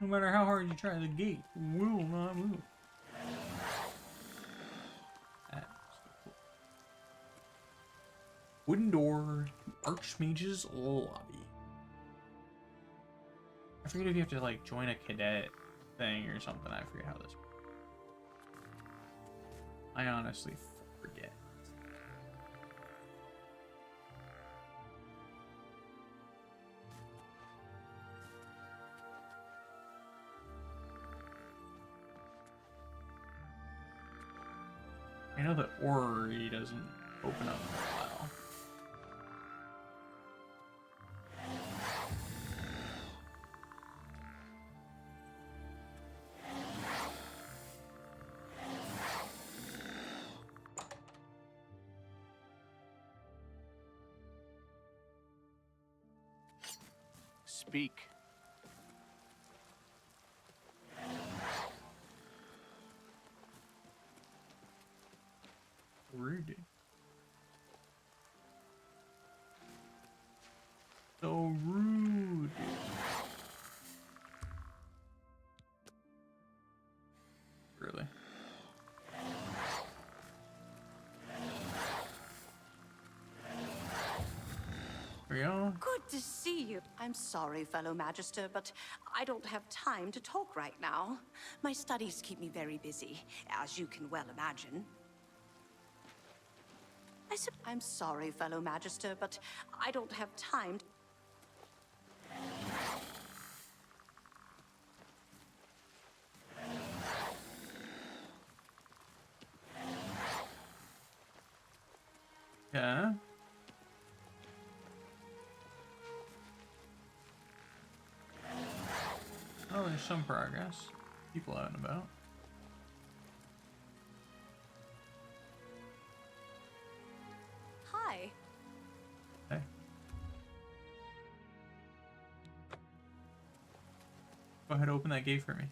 No matter how hard you try, the gate will not move. That's so cool. Wooden door to Archmage's lobby. I forget if you have to like join a cadet thing or something. I forget how this works. I honestly forget. I know that Ori doesn't open up for a while. Speak. Rude. So rude. Really? There we go. Good to see you. I'm sorry, fellow Magister, but I don't have time to talk right now. My studies keep me very busy, as you can well imagine. I'm sorry, fellow Magister, but I don't have time. Yeah. Oh, there's some progress. People out and about. Hi. Hey. Go ahead, open that gate for me.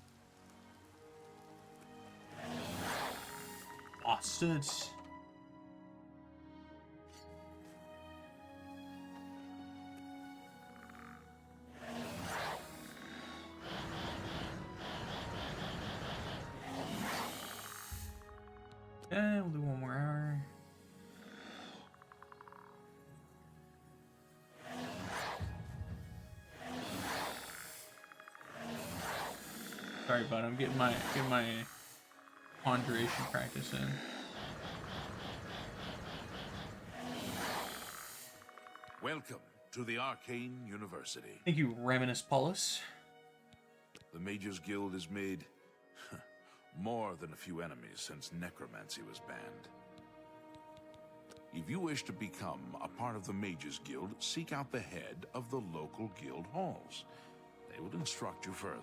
Bastards. Yeah, we'll do one more hour. Sorry, bud. I'm getting my conjuration practice in. Welcome to the Arcane University. Thank you, Raminus Paulus. The Mages Guild has made more than a few enemies since necromancy was banned. If you wish to become a part of the Mages Guild, seek out the head of the local guild halls. They will instruct you further.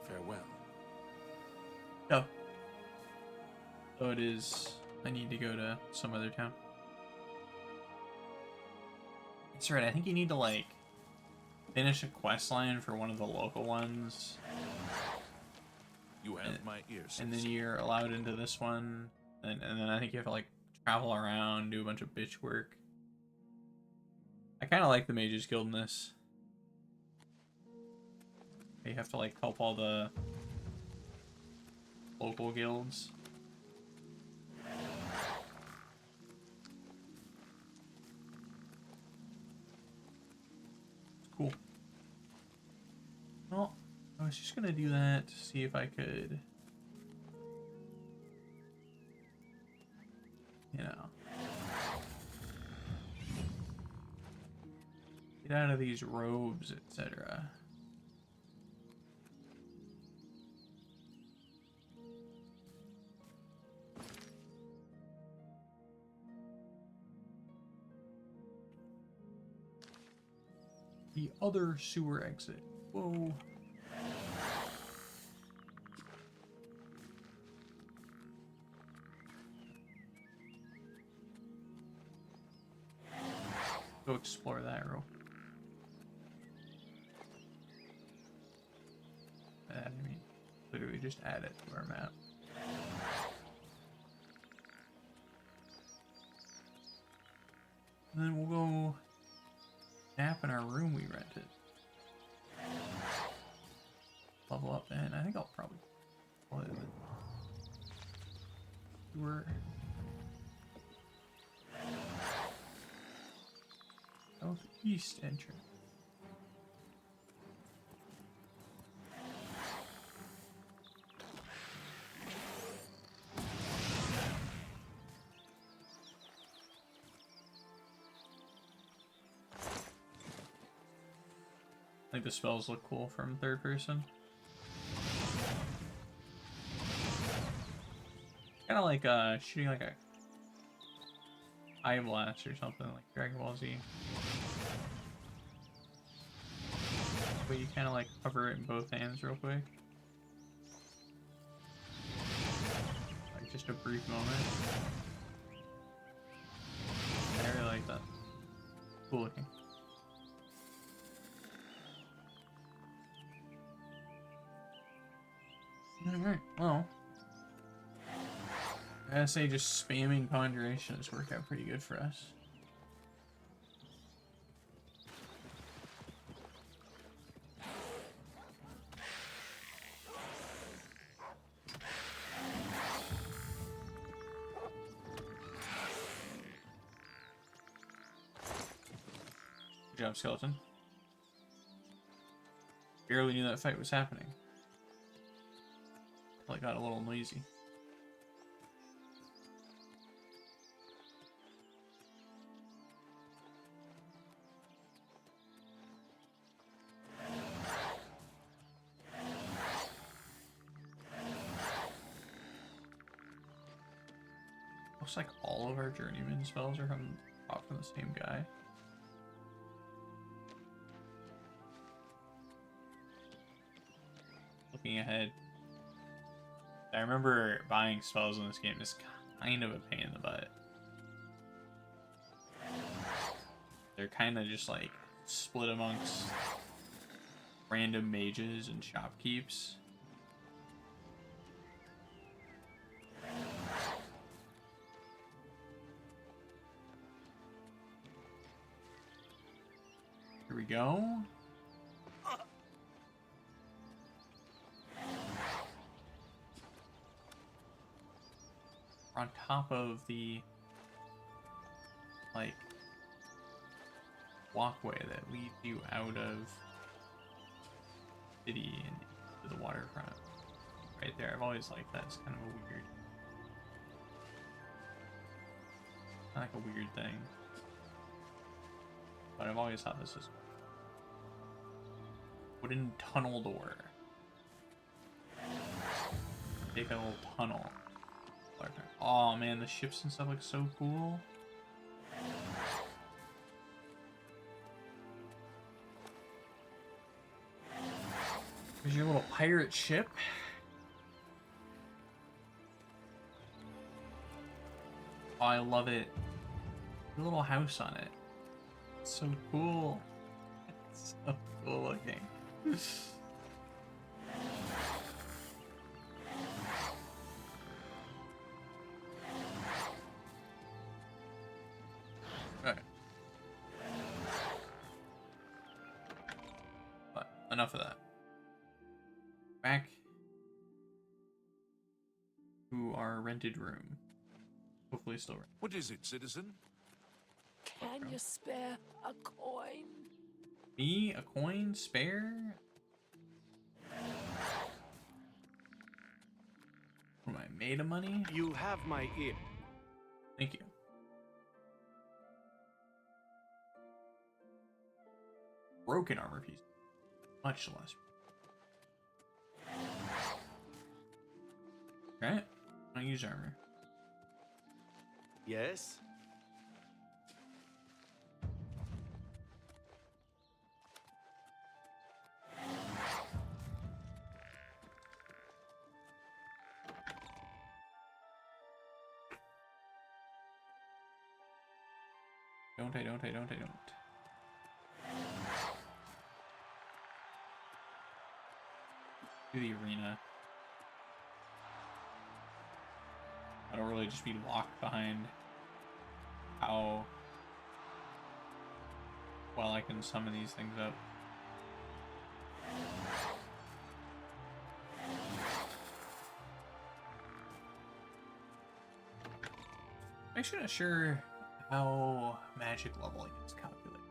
Farewell. Oh. So it is... I need to go to some other town. That's right, I think you need to, like, finish a quest line for one of the local ones. You have my ears. And then you're allowed into this one. And then I think you have to, like, travel around, do a bunch of bitch work. I kind of like the Mages Guild in this. You have to, like, help all the local guilds. Cool. Well, I was just gonna do that to see if I could, you know, get out of these robes, etc. The other sewer exit. Whoa. Go explore that real. I mean, literally just add it to our map. And then we'll go nap in our room we rented. Level up, and I think I'll probably live it. We're southeast entrance. I think the spells look cool from third person. Kind of like shooting like a eye blast or something, like Dragon Ball Z. But you kind of like cover it in both hands real quick. Like just a brief moment. I really like that. Cool looking. Alright, well. I gotta say, just spamming conjuration has worked out pretty good for us. Good job, skeleton. Barely knew that fight was happening. I got a little noisy. Looks like all of our journeyman spells are from the same guy. Looking ahead, I remember buying spells in this game is kind of a pain in the butt. They're kind of just like split amongst random mages and shopkeeps. Here we go. We're on top of the like walkway that leads you out of city and to the waterfront. Right there. I've always liked that. It's kind of a weird, like a weird thing. But I've always thought this was wooden tunnel door. Take a little tunnel. Oh man, the ships and stuff look so cool. There's your little pirate ship. Oh, I love it. A little house on it. It's so cool. It's so cool looking. Okay. But enough of that. Back to our rented room. Hopefully still rent. What is it, citizen? Can you spare a coin? Me? A coin? Spare? Am I made of money? You have my ear. Thank you. Broken armor piece. Much less. Right? I don't use armor. Yes? I don't. Do the arena. I don't really just be locked behind how well I can summon these things up. I'm actually not sure how magic leveling is calculated.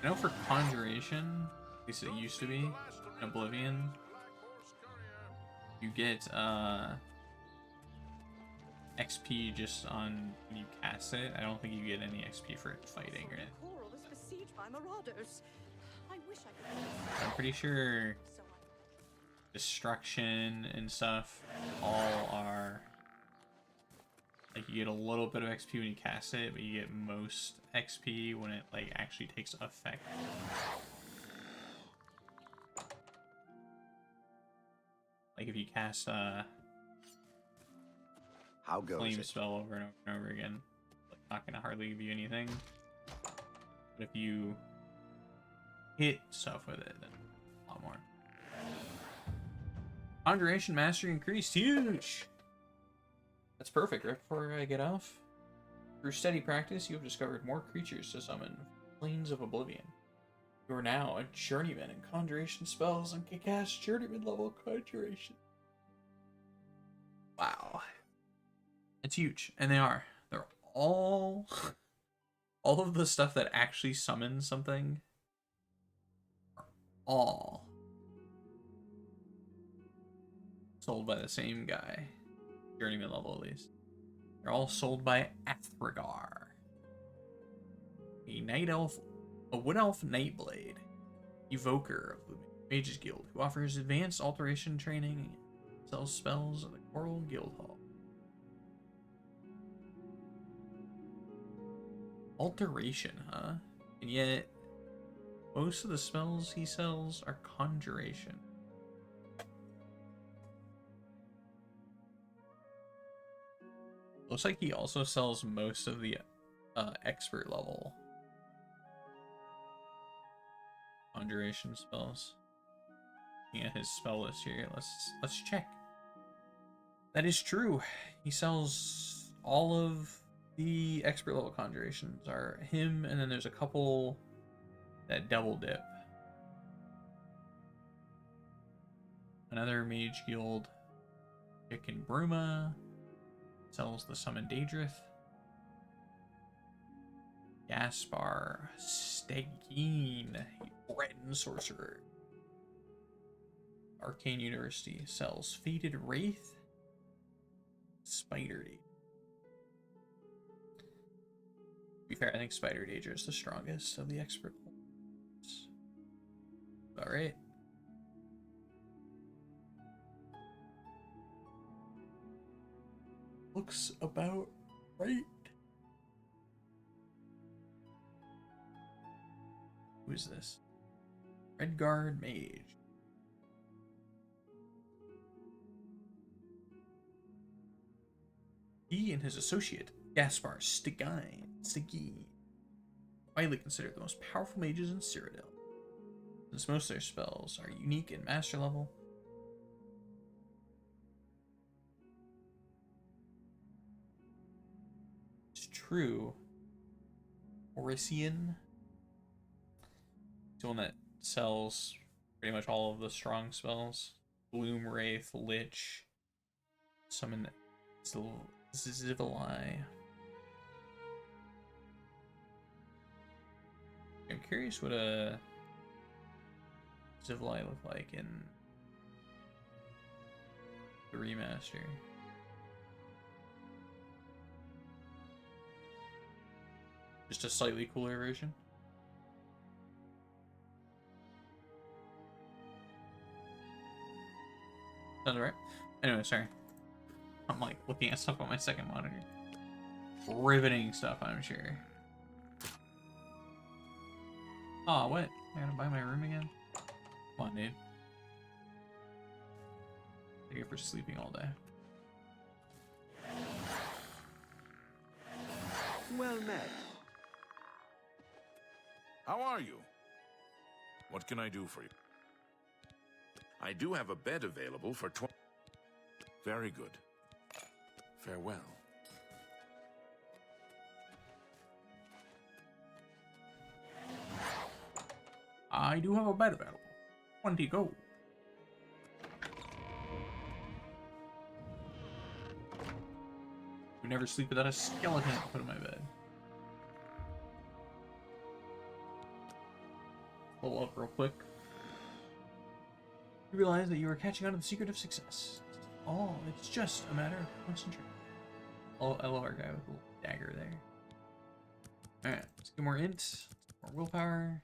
I know for conjuration, at least it used to be, in Oblivion, you get XP just on when you cast it. I don't think you get any XP for it fighting or anything. Coral is besieged by marauders. I wish I could. I'm pretty sure destruction and stuff all are like you get a little bit of XP when you cast it, but you get most XP when it like actually takes effect. Like if you cast How goes flame it? spell over and over and over again, like not gonna hardly give you anything. But if you hit stuff with it, then a lot more. Conjuration mastery increased, huge. That's perfect. Right before I get off, through steady practice, you have discovered more creatures to summon. Plains of Oblivion. You are now a journeyman in conjuration spells and can cast journeyman level conjuration. Wow. It's huge. And they are. They're all of the stuff that actually summons something are all sold by the same guy. Journeyman level at least. They're all sold by Athragar. A night elf, a wood elf nightblade, evoker of the Mages Guild, who offers advanced alteration training and sells spells at the Coral Guild Hall. Alteration, huh? And yet, most of the spells he sells are conjuration. Looks like he also sells most of the expert level conjuration spells. Looking at his spell list here, let's check. That is true. He sells all of the expert level conjurations are him, and then there's a couple that double dip. Another Mage Guild, Dick and Bruma, sells the Summon Daedrith. Gaspar Stegine, Breton sorcerer. Arcane University sells Fated Wraith. Spider Daedra. To be fair, I think Spider Daedra is the strongest of the expert ones. Alright. Looks about right. Who is this? Redguard Mage. He and his associate, Gaspar Stegine, widely considered the most powerful mages in Cyrodiil. Since most of their spells are unique and master level, it's true. Orician, the one that sells pretty much all of the strong spells. Gloom Wraith, Lich, Summon Zivali. I'm curious what a Zivali look like in the remaster. Just a slightly cooler version. Sounds right. Anyway, sorry. I'm like looking at stuff on my second monitor. Riveting stuff, I'm sure. Aw, what? I gotta buy my room again? Come on, dude. Thank you for sleeping all day. Well met. How are you? What can I do for you? I do have a bed available for Very good. Farewell. I do have a bed available. 20 gold. We never sleep without a skeleton to put in my bed. Pull up real quick. You realize that you are catching on to the secret of success. Oh, it's just a matter of concentration. Oh, I love our guy with the little dagger there. Alright, let's get more int, more willpower.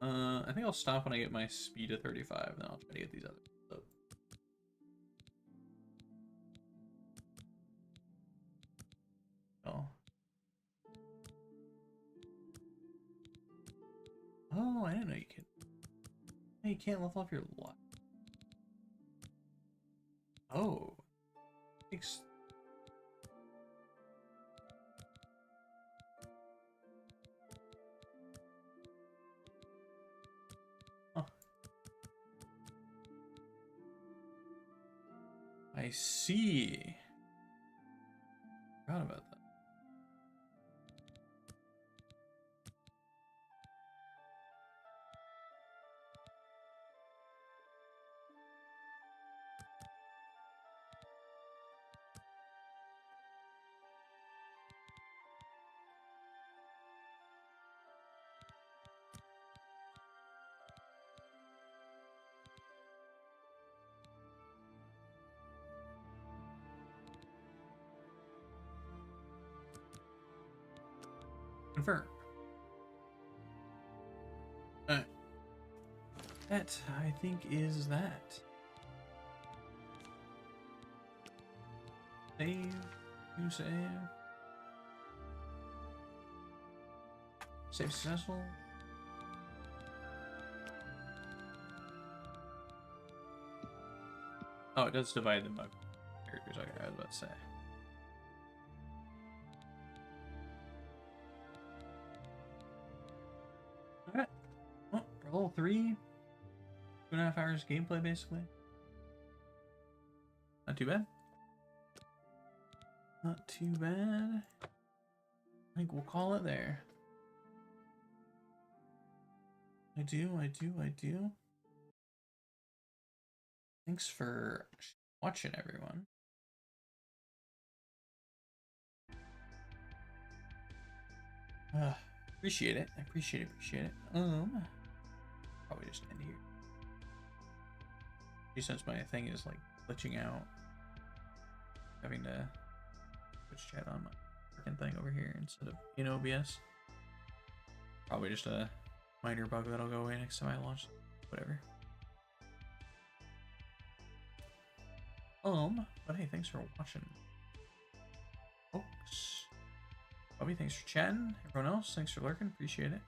I think I'll stop when I get my speed to 35, then I'll try to get these others up. Oh, I didn't know you could. You can't level up your luck. Oh. Thanks. Huh. I see. Forgot about that. Confirm. Alright. That, I think, is that. Save. You save. Save successful. Oh, it does divide them by characters. Okay, I was about to say. Alright. Well, for level 3, 2.5 hours gameplay basically. Not too bad. Not too bad. I think we'll call it there. I do. Thanks for watching, everyone. Appreciate it. I appreciate it. Probably just end here. Since my thing is like glitching out, having to switch chat on my freaking thing over here instead of in OBS. Probably just a minor bug that'll go away next time I launch. Whatever. But hey, thanks for watching, folks. Bobby, thanks for chatting. Everyone else, thanks for lurking. Appreciate it.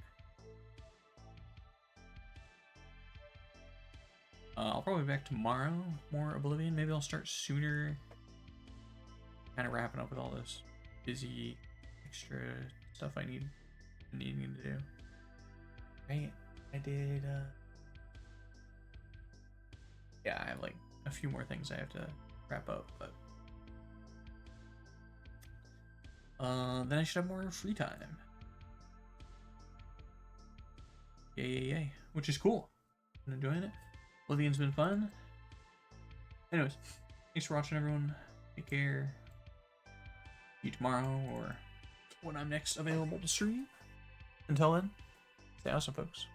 I'll probably be back tomorrow. More Oblivion. Maybe I'll start sooner. Kind of wrapping up with all this busy extra stuff needing to do. Right? I did. Yeah, I have like a few more things I have to wrap up, but then I should have more free time. Yay, which is cool. I'm enjoying it. Oblivion's been fun. Anyways, thanks for watching, everyone. Take care. See you tomorrow or when I'm next available to stream. Until then, stay awesome, folks.